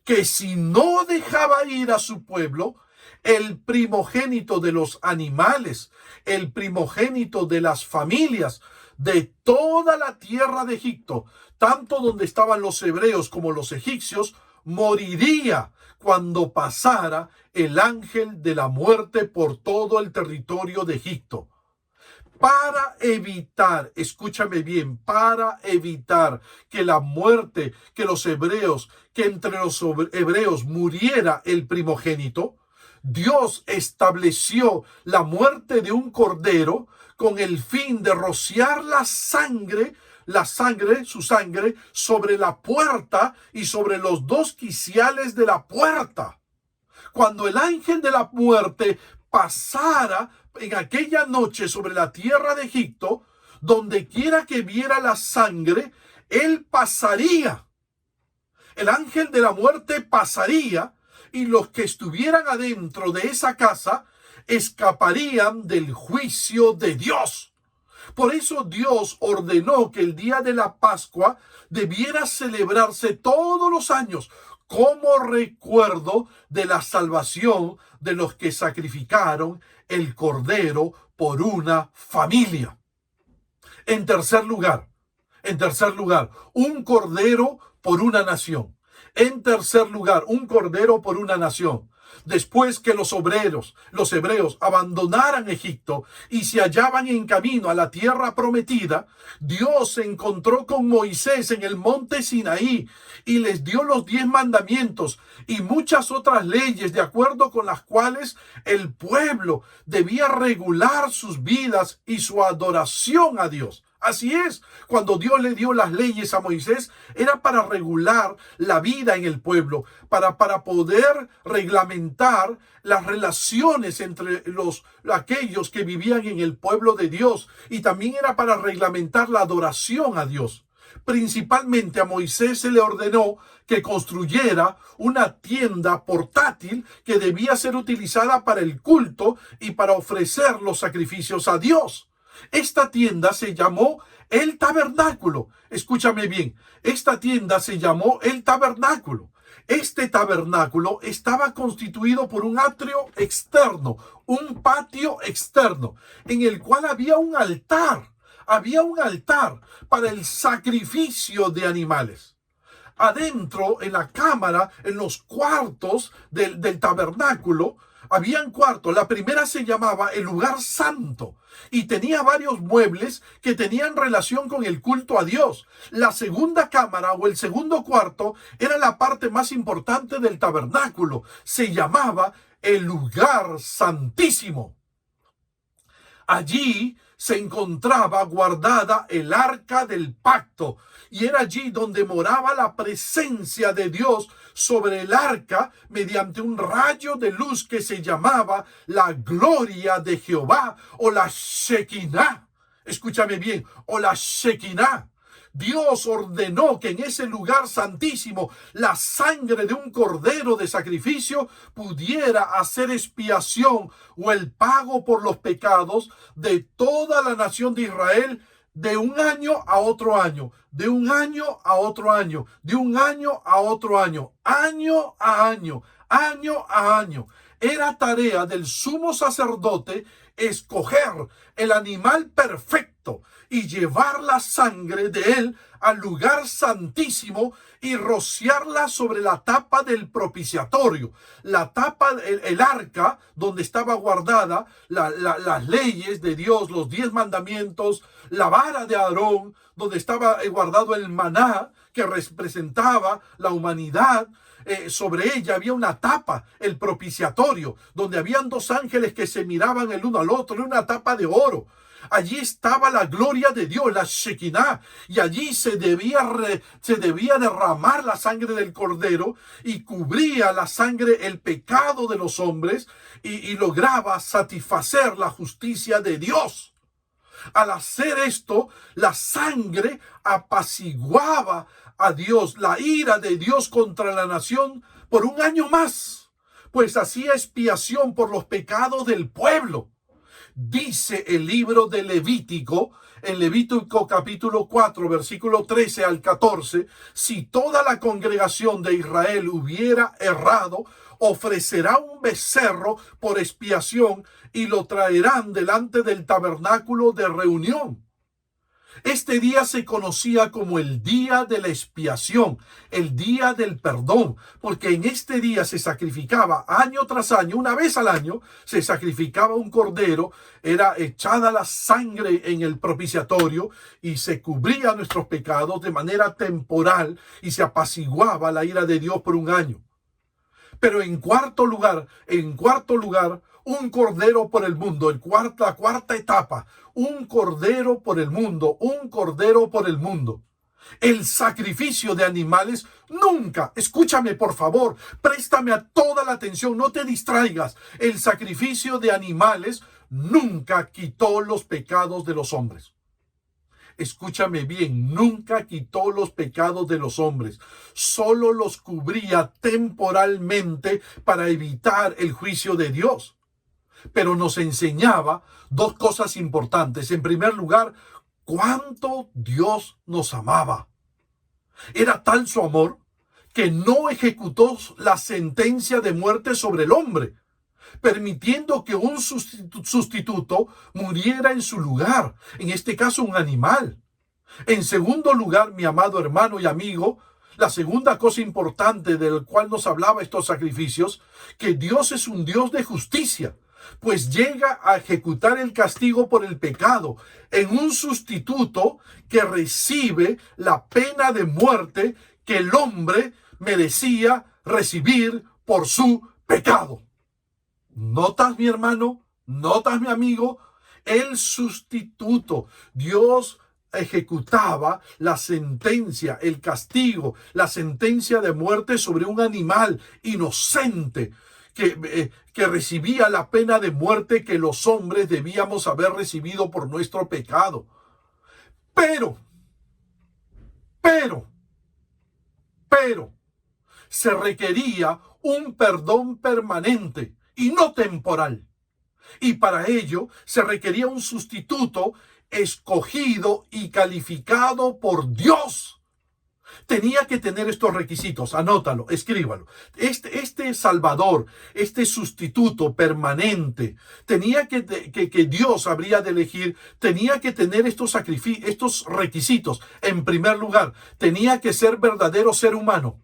que si no dejaba ir a su pueblo, el primogénito de los animales, el primogénito de las familias, de toda la tierra de Egipto, tanto donde estaban los hebreos como los egipcios, moriría cuando pasara el ángel de la muerte por todo el territorio de Egipto. Para evitar, escúchame bien, para evitar que la muerte, que entre los hebreos muriera el primogénito, Dios estableció la muerte de un cordero con el fin de rociar su sangre sobre la puerta y sobre los dos quiciales de la puerta. Cuando el ángel de la muerte pasara en aquella noche sobre la tierra de Egipto, donde quiera que viera la sangre, él pasaría. El ángel de la muerte pasaría, y los que estuvieran adentro de esa casa escaparían del juicio de Dios. Por eso Dios ordenó que el día de la Pascua debiera celebrarse todos los años como recuerdo de la salvación de los que sacrificaron el cordero por una familia. En tercer lugar, un cordero por una nación. En tercer lugar, un cordero por una nación. Después que los hebreos abandonaran Egipto y se hallaban en camino a la tierra prometida, Dios se encontró con Moisés en el monte Sinaí y les dio los 10 mandamientos y muchas otras leyes de acuerdo con las cuales el pueblo debía regular sus vidas y su adoración a Dios. Así es, cuando Dios le dio las leyes a Moisés, era para regular la vida en el pueblo, para poder reglamentar las relaciones entre aquellos que vivían en el pueblo de Dios, y también era para reglamentar la adoración a Dios. Principalmente a Moisés se le ordenó que construyera una tienda portátil que debía ser utilizada para el culto y para ofrecer los sacrificios a Dios. Esta tienda se llamó el tabernáculo. Escúchame bien, esta tienda se llamó el tabernáculo. Este tabernáculo estaba constituido por un atrio externo, un patio externo, en el cual había un altar. Había un altar para el sacrificio de animales. Adentro, en la cámara, en los cuartos del tabernáculo, habían cuartos. La primera se llamaba el lugar santo y tenía varios muebles que tenían relación con el culto a Dios. La segunda cámara o el segundo cuarto era la parte más importante del tabernáculo. Se llamaba el lugar santísimo. Allí se encontraba guardada el arca del pacto y era allí donde moraba la presencia de Dios sobre el arca mediante un rayo de luz que se llamaba la gloria de Jehová o la Shekinah. Escúchame bien, o la Shekinah. Dios ordenó que en ese lugar santísimo la sangre de un cordero de sacrificio pudiera hacer expiación o el pago por los pecados de toda la nación de Israel de un año a otro año, de un año a otro año, de un año a otro año, año a año, año a año. Era tarea del sumo sacerdote escoger el animal perfecto y llevar la sangre de él al lugar santísimo y rociarla sobre la tapa del propiciatorio. La tapa, el arca donde estaba guardada las leyes de Dios, los 10 mandamientos, la vara de Aarón, donde estaba guardado el maná que representaba la humanidad. Sobre ella había una tapa, el propiciatorio, donde habían 2 ángeles que se miraban el uno al otro, era una tapa de oro. Allí estaba la gloria de Dios, la Shekinah, y allí se debía derramar la sangre del cordero y cubría la sangre el pecado de los hombres y lograba satisfacer la justicia de Dios. Al hacer esto, la sangre apaciguaba a Dios, la ira de Dios contra la nación por un año más, pues hacía expiación por los pecados del pueblo. Dice el libro de Levítico, en Levítico capítulo 4, versículo 13 al 14, si toda la congregación de Israel hubiera errado, ofrecerá un becerro por expiación y lo traerán delante del tabernáculo de reunión. Este día se conocía como el día de la expiación, el día del perdón, porque en este día se sacrificaba año tras año, una vez al año, se sacrificaba un cordero, era echada la sangre en el propiciatorio y se cubría nuestros pecados de manera temporal y se apaciguaba la ira de Dios por un año. Pero en cuarto lugar, un cordero por el mundo, la cuarta etapa, un cordero por el mundo, un cordero por el mundo. El sacrificio de animales nunca, escúchame por favor, préstame a toda la atención, no te distraigas. El sacrificio de animales nunca quitó los pecados de los hombres. Escúchame bien, nunca quitó los pecados de los hombres, solo los cubría temporalmente para evitar el juicio de Dios. Pero nos enseñaba 2 cosas importantes. En primer lugar, cuánto Dios nos amaba. Era tal su amor que no ejecutó la sentencia de muerte sobre el hombre, permitiendo que un sustituto muriera en su lugar, en este caso un animal. En segundo lugar, mi amado hermano y amigo, La segunda cosa importante del cual nos hablaba estos sacrificios, que Dios es un Dios de justicia, pues llega a ejecutar el castigo por el pecado en un sustituto que recibe la pena de muerte que el hombre merecía recibir por su pecado. ¿Notas, mi hermano? ¿Notas, mi amigo? El sustituto. Dios ejecutaba la sentencia, el castigo, la sentencia de muerte sobre un animal inocente que recibía la pena de muerte que los hombres debíamos haber recibido por nuestro pecado. Pero, se requería un perdón permanente y no temporal. Y para ello se requería un sustituto escogido y calificado por Dios. Tenía que tener estos requisitos, anótalo, escríbalo. Este Salvador, este sustituto permanente, que Dios habría de elegir, tenía que tener estos requisitos. En primer lugar, tenía que ser verdadero ser humano,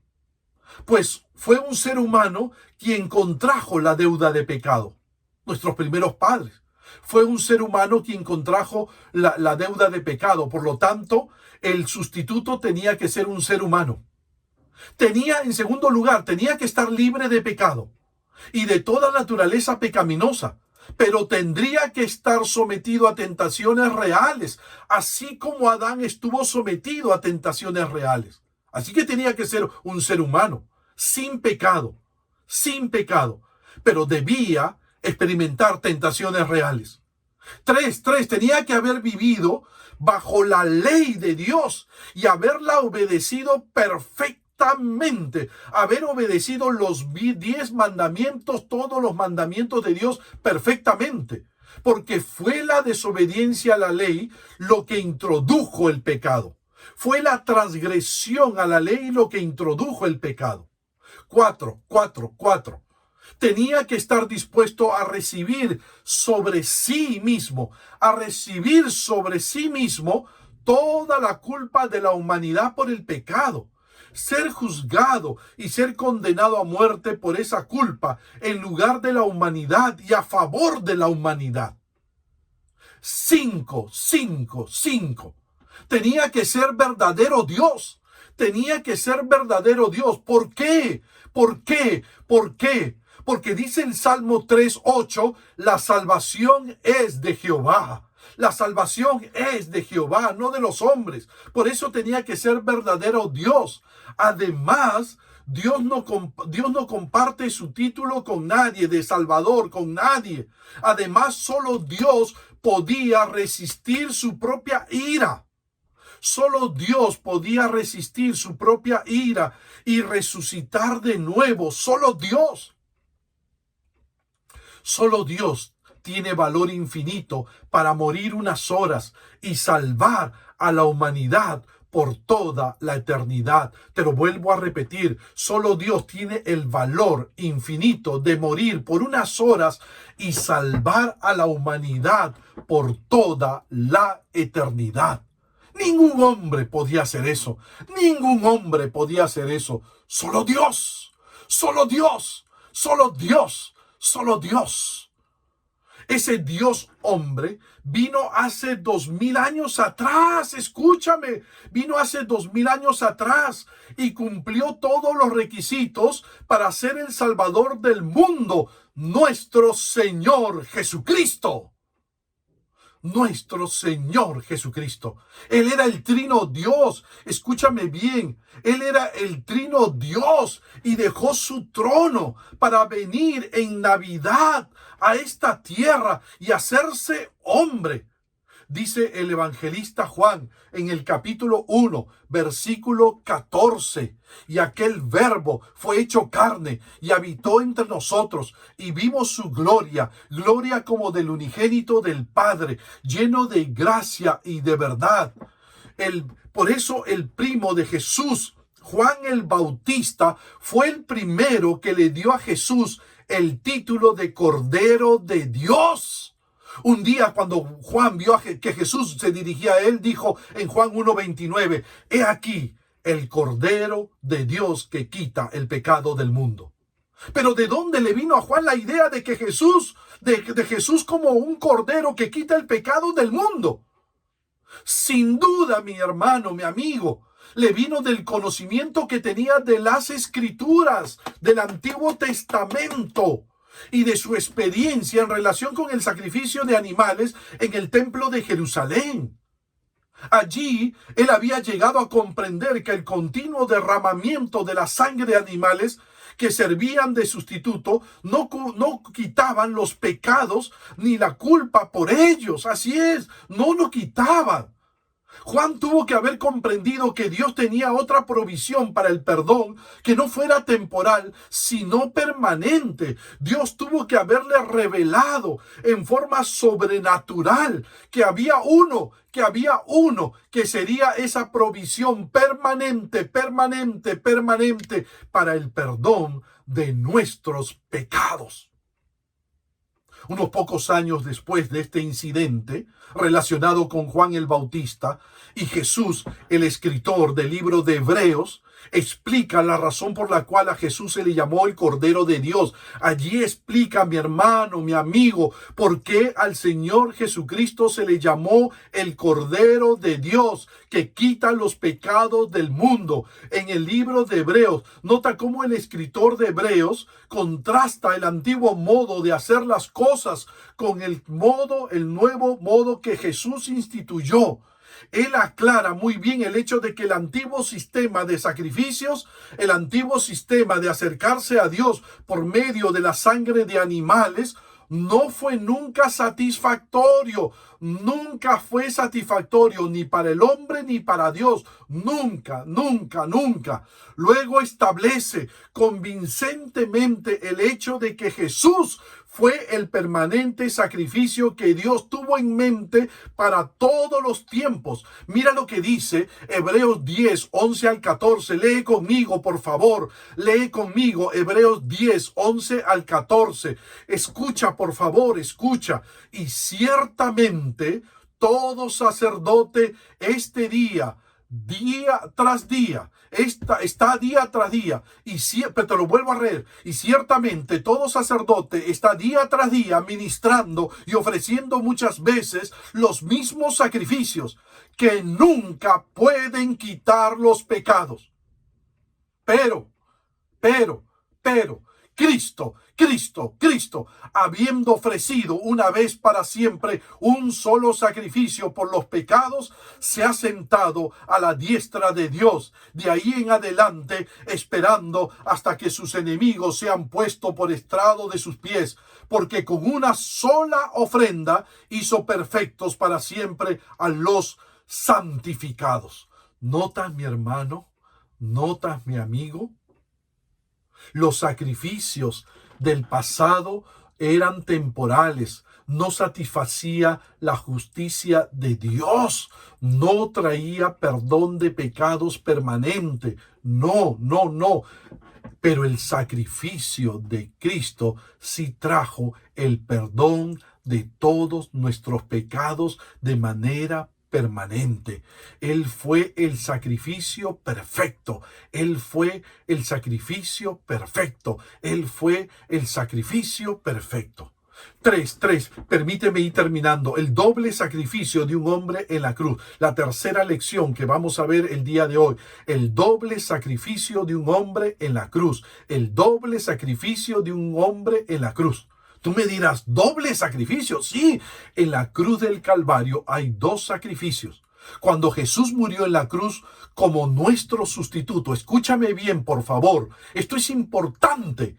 pues fue un ser humano quien contrajo la deuda de pecado. Nuestros primeros padres. Fue un ser humano quien contrajo la deuda de pecado. Por lo tanto, el sustituto tenía que ser un ser humano. En segundo lugar, tenía que estar libre de pecado y de toda naturaleza pecaminosa, pero tendría que estar sometido a tentaciones reales, así como Adán estuvo sometido a tentaciones reales. Así que tenía que ser un ser humano, sin pecado, pero debía experimentar tentaciones reales. Tres, tenía que haber vivido bajo la ley de Dios y haberla obedecido perfectamente, haber obedecido los 10 mandamientos, todos los mandamientos de Dios perfectamente, porque fue la desobediencia a la ley lo que introdujo el pecado. Fue la transgresión a la ley lo que introdujo el pecado. 4. Tenía que estar dispuesto a recibir sobre sí mismo, toda la culpa de la humanidad por el pecado, ser juzgado y ser condenado a muerte por esa culpa en lugar de la humanidad y a favor de la humanidad. 5. Tenía que ser verdadero Dios. ¿Por qué? Porque dice el Salmo 3:8, la salvación es de Jehová. La salvación es de Jehová, no de los hombres. Por eso tenía que ser verdadero Dios. Además, Dios no comparte su título con nadie, de Salvador, con nadie. Además, solo Dios podía resistir su propia ira. Solo Dios podía resistir su propia ira y resucitar de nuevo. Solo Dios tiene valor infinito para morir unas horas y salvar a la humanidad por toda la eternidad. Te lo vuelvo a repetir, solo Dios tiene el valor infinito de morir por unas horas y salvar a la humanidad por toda la eternidad. Ningún hombre podía hacer eso. Solo Dios. Ese Dios hombre vino hace 2000 años atrás. Escúchame, vino hace 2000 años atrás y cumplió todos los requisitos para ser el Salvador del mundo, nuestro Señor Jesucristo. Él era el trino Dios. Escúchame bien. Él era el trino Dios y dejó su trono para venir en Navidad a esta tierra y hacerse hombre. Dice el evangelista Juan en el capítulo 1, versículo 14. Y aquel verbo fue hecho carne y habitó entre nosotros y vimos su gloria, gloria como del unigénito del Padre, lleno de gracia y de verdad. Por eso el primo de Jesús, Juan el Bautista, fue el primero que le dio a Jesús el título de Cordero de Dios. Un día cuando Juan vio que Jesús se dirigía a él, dijo en Juan 1:29, he aquí el Cordero de Dios que quita el pecado del mundo. Pero ¿de dónde le vino a Juan la idea de que Jesús, de Jesús como un cordero que quita el pecado del mundo? Sin duda, mi hermano, mi amigo, le vino del conocimiento que tenía de las Escrituras, del Antiguo Testamento y de su experiencia en relación con el sacrificio de animales en el templo de Jerusalén. Allí él había llegado a comprender que el continuo derramamiento de la sangre de animales que servían de sustituto no quitaban los pecados ni la culpa por ellos. Así es, no lo quitaban. Juan tuvo que haber comprendido que Dios tenía otra provisión para el perdón que no fuera temporal, sino permanente. Dios tuvo que haberle revelado en forma sobrenatural que había uno que sería esa provisión permanente para el perdón de nuestros pecados. Unos pocos años después de este incidente relacionado con Juan el Bautista, y Jesús, el escritor del libro de Hebreos, explica la razón por la cual a Jesús se le llamó el Cordero de Dios. Allí explica, mi hermano, mi amigo, por qué al Señor Jesucristo se le llamó el Cordero de Dios, que quita los pecados del mundo. En el libro de Hebreos, nota cómo el escritor de Hebreos contrasta el antiguo modo de hacer las cosas con el nuevo modo que Jesús instituyó. Él aclara muy bien el hecho de que el antiguo sistema de sacrificios, el antiguo sistema de acercarse a Dios por medio de la sangre de animales, no fue nunca satisfactorio. Nunca fue satisfactorio ni para el hombre ni para Dios. Nunca. Luego establece convincentemente el hecho de que Jesús fue el permanente sacrificio que Dios tuvo en mente para todos los tiempos. Mira lo que dice Hebreos 10, 11 al 14. Lee conmigo, por favor. Lee conmigo Hebreos 10, 11 al 14. Escucha, por favor, escucha. Y ciertamente todo sacerdote día tras día, está día tras día, pero te lo vuelvo a leer, y ciertamente todo sacerdote está día tras día ministrando y ofreciendo muchas veces los mismos sacrificios que nunca pueden quitar los pecados. Pero, Cristo, habiendo ofrecido una vez para siempre un solo sacrificio por los pecados, se ha sentado a la diestra de Dios. De ahí en adelante, esperando hasta que sus enemigos sean puestos por estrado de sus pies, porque con una sola ofrenda hizo perfectos para siempre a los santificados. ¿Notas, mi hermano? ¿Notas, mi amigo? Los sacrificios del pasado eran temporales, no satisfacía la justicia de Dios, no traía perdón de pecados permanente, no. Pero el sacrificio de Cristo sí trajo el perdón de todos nuestros pecados de manera permanente. Él fue el sacrificio perfecto. Él fue el sacrificio perfecto. Él fue el sacrificio perfecto. 3. Permíteme ir terminando. El doble sacrificio de un hombre en la cruz. La tercera lección que vamos a ver el día de hoy. El doble sacrificio de un hombre en la cruz. El doble sacrificio de un hombre en la cruz. Tú me dirás, ¿doble sacrificio? Sí, en la cruz del Calvario hay dos sacrificios. Cuando Jesús murió en la cruz como nuestro sustituto, escúchame bien, por favor. Esto es importante,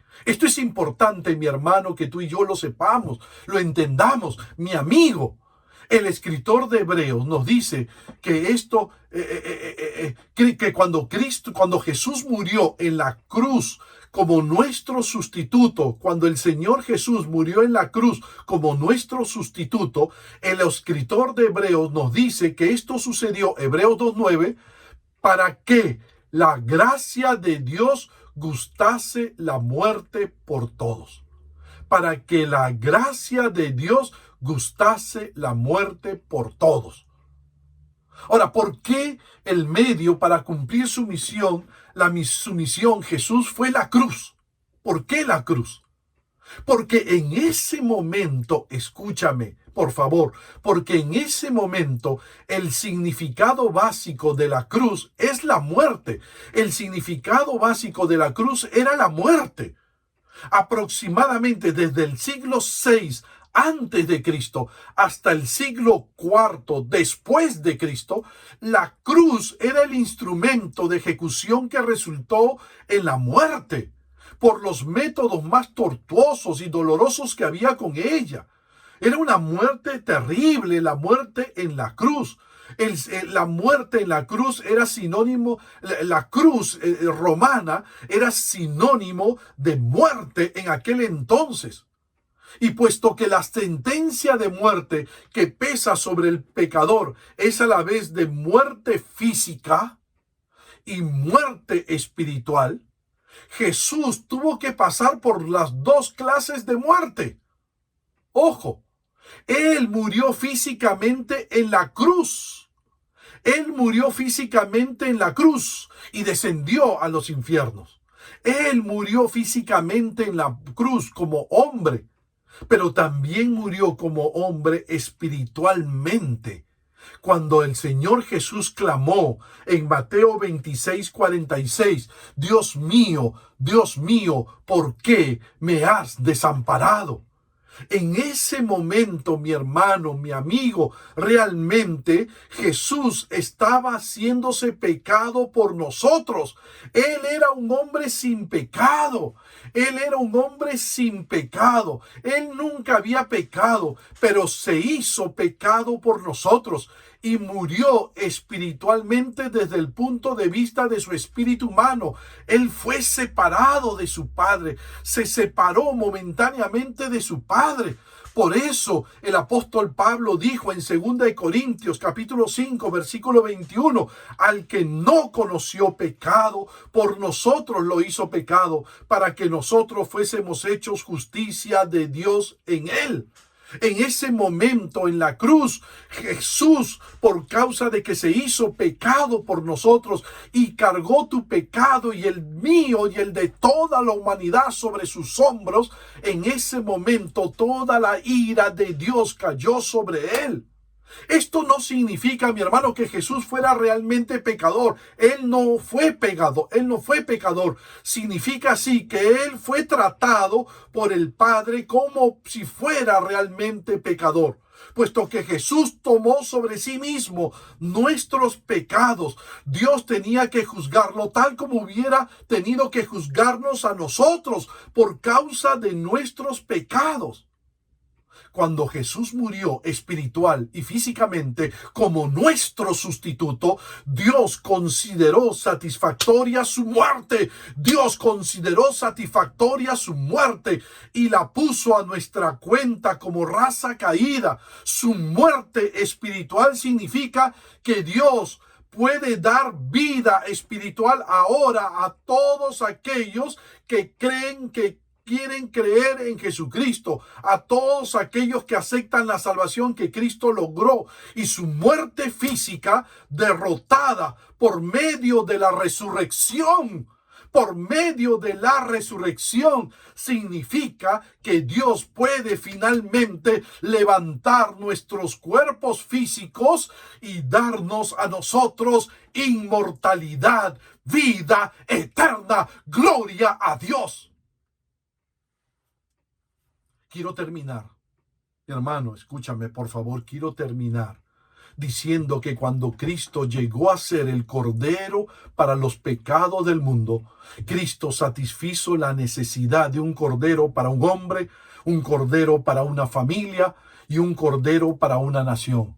mi hermano, que tú y yo lo sepamos, lo entendamos, mi amigo. El escritor de Hebreos nos dice que cuando Jesús murió en la cruz como nuestro sustituto, cuando el Señor Jesús murió en la cruz como nuestro sustituto, el escritor de Hebreos nos dice que esto sucedió, Hebreos 2:9, para que la gracia de Dios gustase la muerte por todos. Para que la gracia de Dios gustase la muerte por todos. Ahora, ¿por qué el medio para cumplir su misión, su misión, Jesús, fue la cruz? ¿Por qué la cruz? Porque en ese momento, escúchame, por favor, porque en ese momento el significado básico de la cruz es la muerte. El significado básico de la cruz era la muerte. Aproximadamente desde el siglo VI antes de Cristo hasta el siglo IV después de Cristo, la cruz era el instrumento de ejecución que resultó en la muerte por los métodos más tortuosos y dolorosos que había con ella. Era una muerte terrible, la muerte en la cruz. La muerte en la cruz era sinónimo, la cruz romana era sinónimo de muerte en aquel entonces. Y puesto que la sentencia de muerte que pesa sobre el pecador es a la vez de muerte física y muerte espiritual, Jesús tuvo que pasar por las dos clases de muerte. Ojo, Él murió físicamente en la cruz. Él murió físicamente en la cruz y descendió a los infiernos. Él murió físicamente en la cruz como hombre, pero también murió como hombre espiritualmente. Cuando el Señor Jesús clamó en Mateo 26:46, Dios mío, ¿por qué me has desamparado? En ese momento, mi hermano, mi amigo, realmente Jesús estaba haciéndose pecado por nosotros. Él era un hombre sin pecado. Él era un hombre sin pecado. Él nunca había pecado, pero se hizo pecado por nosotros y murió espiritualmente desde el punto de vista de su espíritu humano. Él fue separado de su Padre, se separó momentáneamente de su Padre. Por eso el apóstol Pablo dijo en 2 Corintios capítulo 5 versículo 21, al que no conoció pecado, por nosotros lo hizo pecado, para que nosotros fuésemos hechos justicia de Dios en él. En ese momento en la cruz, Jesús, por causa de que se hizo pecado por nosotros y cargó tu pecado y el mío y el de toda la humanidad sobre sus hombros, en ese momento toda la ira de Dios cayó sobre él. Esto no significa, mi hermano, que Jesús fuera realmente pecador. Él no fue pecador. Significa así que Él fue tratado por el Padre como si fuera realmente pecador. Puesto que Jesús tomó sobre sí mismo nuestros pecados, Dios tenía que juzgarlo tal como hubiera tenido que juzgarnos a nosotros por causa de nuestros pecados. Cuando Jesús murió espiritual y físicamente como nuestro sustituto, Dios consideró satisfactoria su muerte. Dios consideró satisfactoria su muerte y la puso a nuestra cuenta como raza caída. Su muerte espiritual significa que Dios puede dar vida espiritual ahora a todos aquellos que quieren creer en Jesucristo, a todos aquellos que aceptan la salvación que Cristo logró y su muerte física derrotada por medio de la resurrección. Por medio de la resurrección significa que Dios puede finalmente levantar nuestros cuerpos físicos y darnos a nosotros inmortalidad, vida eterna, gloria a Dios. Quiero terminar, hermano, escúchame por favor, quiero terminar diciendo que cuando Cristo llegó a ser el Cordero para los pecados del mundo, Cristo satisfizo la necesidad de un Cordero para un hombre, un Cordero para una familia y un Cordero para una nación.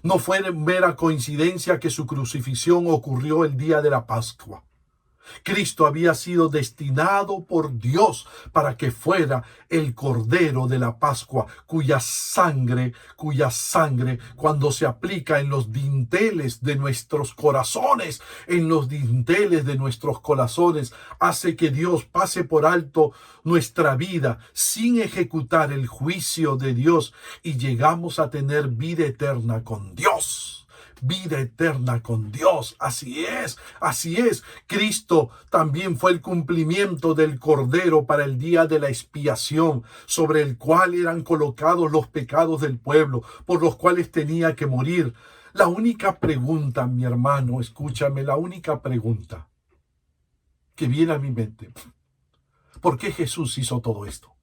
No fue mera coincidencia que su crucifixión ocurrió el día de la Pascua. Cristo había sido destinado por Dios para que fuera el Cordero de la Pascua, cuya sangre, cuando se aplica en los dinteles de nuestros corazones, hace que Dios pase por alto nuestra vida sin ejecutar el juicio de Dios y llegamos a tener vida eterna con Dios. vida eterna con Dios. Así es, así es. Cristo también fue el cumplimiento del Cordero para el día de la expiación, sobre el cual eran colocados los pecados del pueblo, por los cuales tenía que morir. La única pregunta, mi hermano, escúchame, la única pregunta que viene a mi mente: ¿por qué Jesús hizo todo esto?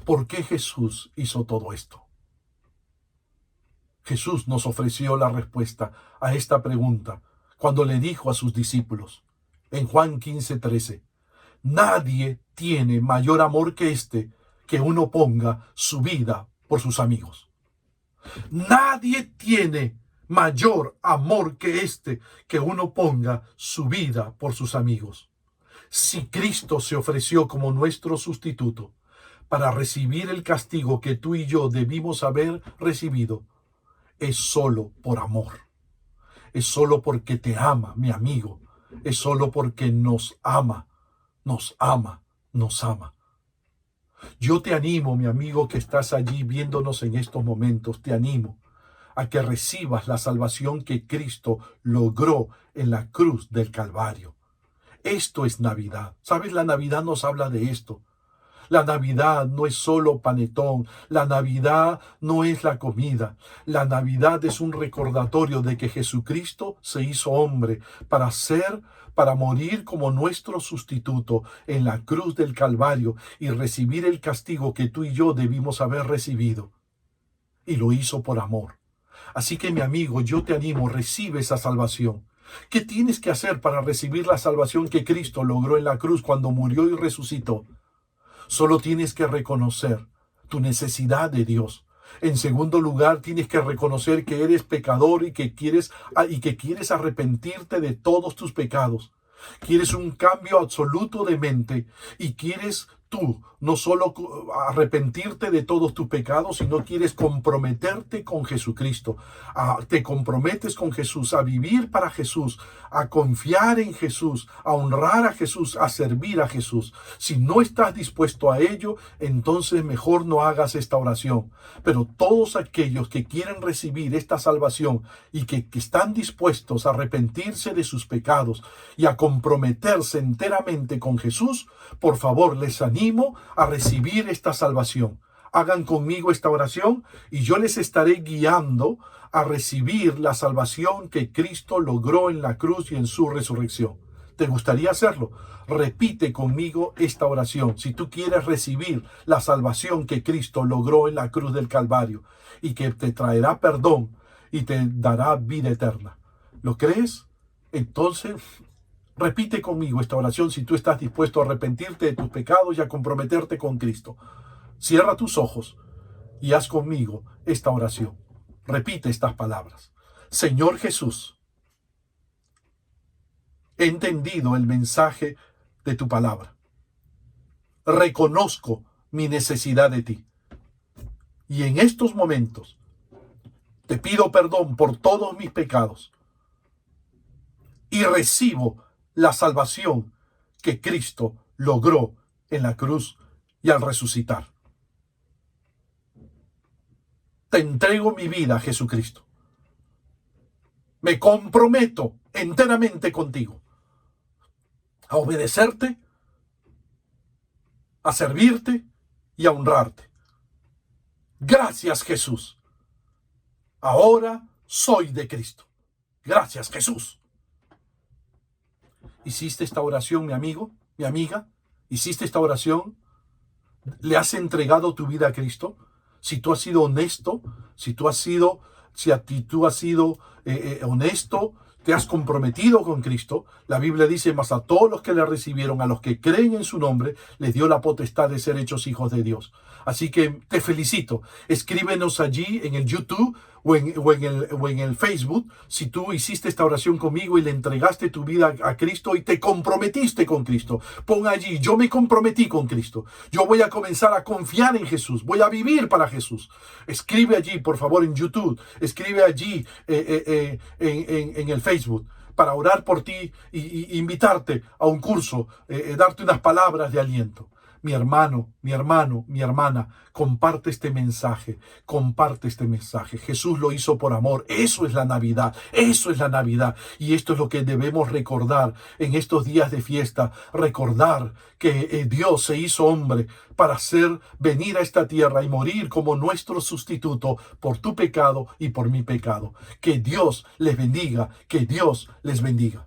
¿Por qué Jesús hizo todo esto? Jesús nos ofreció la respuesta a esta pregunta cuando le dijo a sus discípulos en Juan 15:13: nadie tiene mayor amor que este, que uno ponga su vida por sus amigos. Nadie tiene mayor amor que este, que uno ponga su vida por sus amigos. Si Cristo se ofreció como nuestro sustituto para recibir el castigo que tú y yo debimos haber recibido, es solo por amor. Es solo porque te ama, mi amigo. Es solo porque nos ama, nos ama, nos ama. Yo te animo, mi amigo, que estás allí viéndonos en estos momentos, te animo a que recibas la salvación que Cristo logró en la cruz del Calvario. Esto es Navidad. ¿Sabes? La Navidad nos habla de esto. La Navidad no es solo panetón, la Navidad no es la comida. La Navidad es un recordatorio de que Jesucristo se hizo hombre para morir como nuestro sustituto en la cruz del Calvario y recibir el castigo que tú y yo debimos haber recibido. Y lo hizo por amor. Así que, mi amigo, yo te animo, recibe esa salvación. ¿Qué tienes que hacer para recibir la salvación que Cristo logró en la cruz cuando murió y resucitó? Solo tienes que reconocer tu necesidad de Dios. En segundo lugar, tienes que reconocer que eres pecador y que quieres arrepentirte de todos tus pecados. Quieres un cambio absoluto de mente y quieres tú no solo arrepentirte de todos tus pecados, sino quieres comprometerte con Jesucristo. Te comprometes con Jesús a vivir para Jesús, a confiar en Jesús, a honrar a Jesús, a servir a Jesús. Si no estás dispuesto a ello, entonces mejor no hagas esta oración. Pero todos aquellos que quieren recibir esta salvación y que están dispuestos a arrepentirse de sus pecados y a comprometerse enteramente con Jesús, por favor, les animo a recibir esta salvación. Hagan conmigo esta oración y yo les estaré guiando a recibir la salvación que Cristo logró en la cruz y en su resurrección. ¿Te gustaría hacerlo? Repite conmigo esta oración si tú quieres recibir la salvación que Cristo logró en la cruz del Calvario y que te traerá perdón y te dará vida eterna. ¿Lo crees? Entonces, repite conmigo esta oración si tú estás dispuesto a arrepentirte de tus pecados y a comprometerte con Cristo. Cierra tus ojos y haz conmigo esta oración. Repite estas palabras. Señor Jesús, he entendido el mensaje de tu palabra. Reconozco mi necesidad de ti. Y en estos momentos te pido perdón por todos mis pecados y recibo la salvación que Cristo logró en la cruz y al resucitar. Te entrego mi vida, Jesucristo. Me comprometo enteramente contigo a obedecerte, a servirte y a honrarte. Gracias, Jesús. Ahora soy de Cristo. Gracias, Jesús. ¿Hiciste esta oración, mi amigo, mi amiga? ¿Hiciste esta oración? ¿Le has entregado tu vida a Cristo? Si tú has sido honesto, si tú has sido honesto, te has comprometido con Cristo, la Biblia dice, mas a todos los que le recibieron, a los que creen en su nombre, les dio la potestad de ser hechos hijos de Dios. Así que te felicito. Escríbenos allí en el YouTube o en el Facebook si tú hiciste esta oración conmigo y le entregaste tu vida a Cristo y te comprometiste con Cristo. Pon allí, yo me comprometí con Cristo. Yo voy a comenzar a confiar en Jesús. Voy a vivir para Jesús. Escribe allí, por favor, en YouTube. Escribe allí en el Facebook para orar por ti y invitarte a un curso, darte unas palabras de aliento. mi hermano, mi hermana, comparte este mensaje, comparte este mensaje. Jesús lo hizo por amor. Eso es la Navidad, eso es la Navidad. Y esto es lo que debemos recordar en estos días de fiesta. Recordar que Dios se hizo hombre para venir a esta tierra y morir como nuestro sustituto por tu pecado y por mi pecado. Que Dios les bendiga, que Dios les bendiga.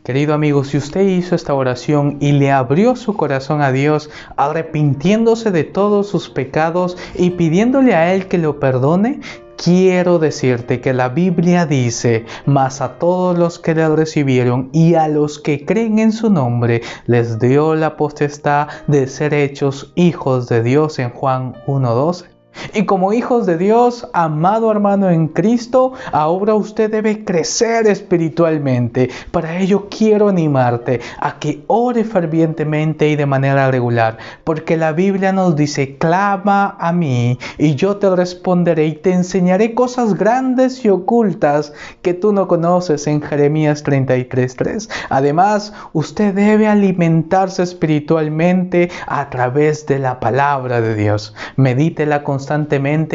Querido amigo, si usted hizo esta oración y le abrió su corazón a Dios, arrepintiéndose de todos sus pecados y pidiéndole a Él que lo perdone, quiero decirte que la Biblia dice: mas a todos los que le recibieron y a los que creen en su nombre, les dio la potestad de ser hechos hijos de Dios, en Juan 1:12. Y como hijos de Dios, amado hermano en Cristo, ahora usted debe crecer espiritualmente. Para ello quiero animarte a que ore fervientemente y de manera regular, porque la Biblia nos dice: clama a mí y yo te responderé y te enseñaré cosas grandes y ocultas que tú no conoces, en Jeremías 33:3. Además, usted debe alimentarse espiritualmente a través de la palabra de Dios. Medítela constantemente,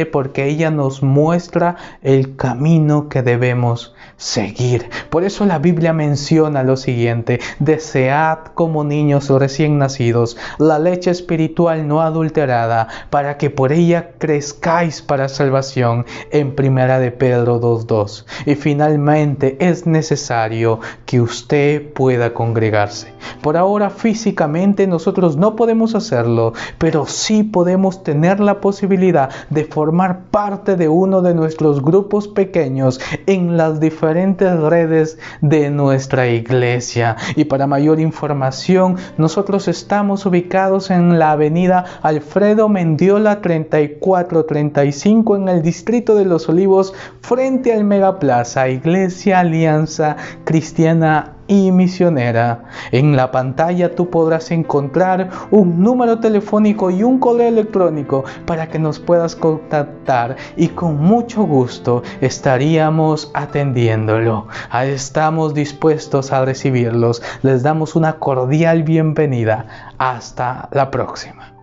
porque ella nos muestra el camino que debemos seguir. Por eso la Biblia menciona lo siguiente: desead como niños recién nacidos la leche espiritual no adulterada, para que por ella crezcáis para salvación, en 1 de Pedro 2:2. Y finalmente es necesario que usted pueda congregarse. Por ahora físicamente nosotros no podemos hacerlo, pero sí podemos tener la posibilidad de formar parte de uno de nuestros grupos pequeños en las diferentes redes de nuestra iglesia. Y para mayor información, nosotros estamos ubicados en la avenida Alfredo Mendiola 3435 en el distrito de Los Olivos, frente al Megaplaza, Iglesia Alianza Cristiana y Misionera. En la pantalla tú podrás encontrar un número telefónico y un correo electrónico para que nos puedas contactar, y con mucho gusto estaríamos atendiéndolo. Estamos dispuestos a recibirlos. Les damos una cordial bienvenida. Hasta la próxima.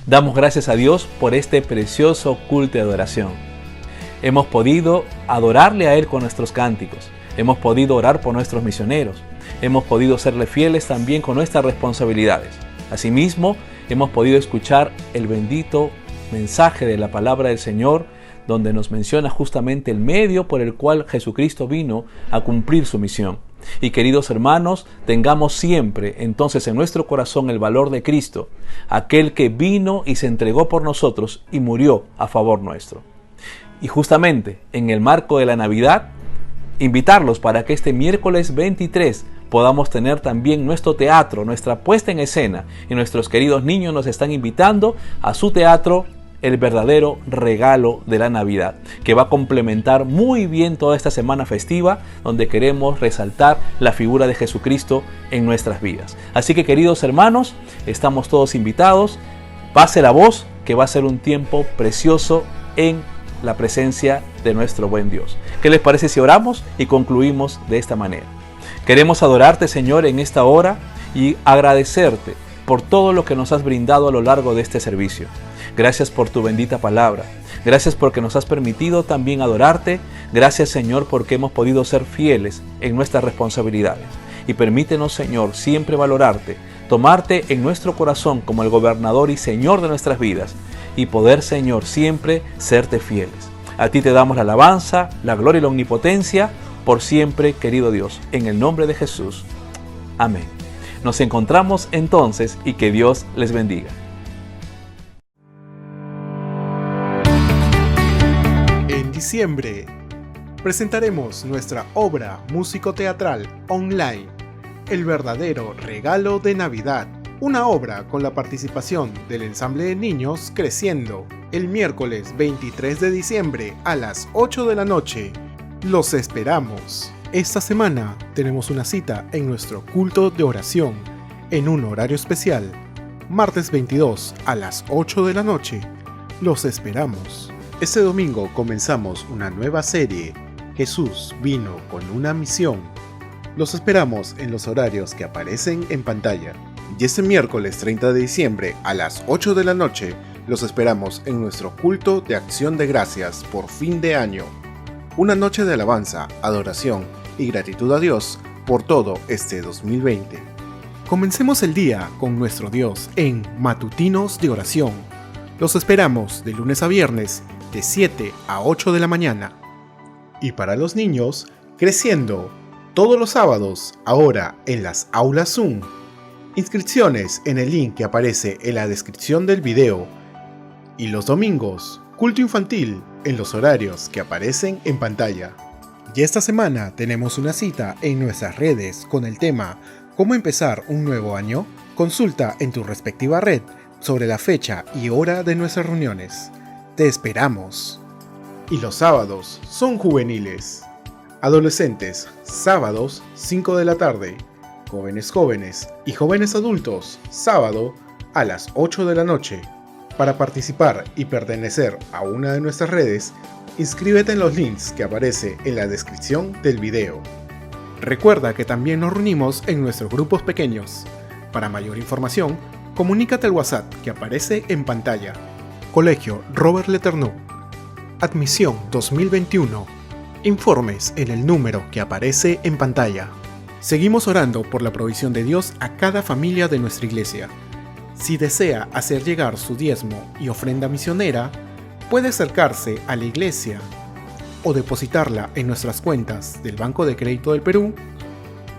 Damos gracias a Dios por este precioso culto de adoración. Hemos podido adorarle a Él con nuestros cánticos. Hemos podido orar por nuestros misioneros. Hemos podido serle fieles también con nuestras responsabilidades. Asimismo, hemos podido escuchar el bendito mensaje de la palabra del Señor, donde nos menciona justamente el medio por el cual Jesucristo vino a cumplir su misión. Y queridos hermanos, tengamos siempre entonces en nuestro corazón el valor de Cristo, aquel que vino y se entregó por nosotros y murió a favor nuestro. Y justamente en el marco de la Navidad, invitarlos para que este miércoles 23 podamos tener también nuestro teatro, nuestra puesta en escena, y nuestros queridos niños nos están invitando a su teatro, El verdadero regalo de la Navidad, que va a complementar muy bien toda esta semana festiva, donde queremos resaltar la figura de Jesucristo en nuestras vidas. Así que, queridos hermanos, estamos todos invitados. Pase la voz, que va a ser un tiempo precioso en la presencia de nuestro buen Dios. ¿Qué les parece si oramos y concluimos de esta manera? Queremos adorarte, Señor, en esta hora y agradecerte por todo lo que nos has brindado a lo largo de este servicio. Gracias por tu bendita palabra. Gracias porque nos has permitido también adorarte. Gracias, Señor, porque hemos podido ser fieles en nuestras responsabilidades. Y permítenos, Señor, siempre valorarte, tomarte en nuestro corazón como el gobernador y Señor de nuestras vidas, y poder, Señor, siempre serte fieles. A ti te damos la alabanza, la gloria y la omnipotencia por siempre, querido Dios, en el nombre de Jesús. Amén. Nos encontramos entonces, y que Dios les bendiga. En diciembre presentaremos nuestra obra músico-teatral online, El verdadero regalo de Navidad. Una obra con la participación del ensamble de niños Creciendo, el miércoles 23 de diciembre a las 8 de la noche. Los esperamos. Esta semana tenemos una cita en nuestro culto de oración, en un horario especial, martes 22 a las 8 de la noche. Los esperamos. Este domingo comenzamos una nueva serie, Jesús vino con una misión. Los esperamos en los horarios que aparecen en pantalla. Y este miércoles 30 de diciembre a las 8 de la noche, los esperamos en nuestro culto de acción de gracias por fin de año. Una noche de alabanza, adoración y gratitud a Dios por todo este 2020. Comencemos el día con nuestro Dios en Matutinos de Oración. Los esperamos de lunes a viernes de 7 a 8 de la mañana. Y para los niños, creciendo todos los sábados, ahora en las aulas Zoom. Inscripciones en el link que aparece en la descripción del video. Y los domingos, culto infantil en los horarios que aparecen en pantalla. Y esta semana tenemos una cita en nuestras redes con el tema ¿Cómo empezar un nuevo año? Consulta en tu respectiva red sobre la fecha y hora de nuestras reuniones. Te esperamos. Y los sábados son juveniles. Adolescentes, sábados 5 de la tarde. Jóvenes y jóvenes adultos, sábado a las 8 de la noche. Para participar y pertenecer a una de nuestras redes, inscríbete en los links que aparece en la descripción del video. Recuerda que también nos reunimos en nuestros grupos pequeños. Para mayor información, comunícate al WhatsApp que aparece en pantalla. Colegio Robert Leternou. Admisión 2021. Informes en el número que aparece en pantalla. Seguimos orando por la provisión de Dios a cada familia de nuestra iglesia. Si desea hacer llegar su diezmo y ofrenda misionera, puede acercarse a la iglesia o depositarla en nuestras cuentas del Banco de Crédito del Perú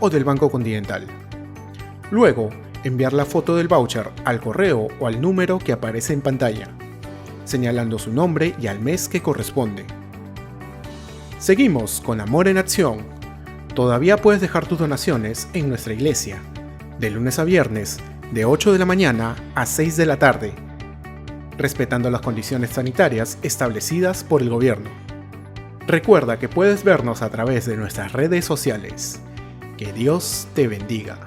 o del Banco Continental. Luego, enviar la foto del voucher al correo o al número que aparece en pantalla, señalando su nombre y al mes que corresponde. Seguimos con Amor en Acción. Todavía puedes dejar tus donaciones en nuestra iglesia, de lunes a viernes, de 8 de la mañana a 6 de la tarde, respetando las condiciones sanitarias establecidas por el gobierno. Recuerda que puedes vernos a través de nuestras redes sociales. Que Dios te bendiga.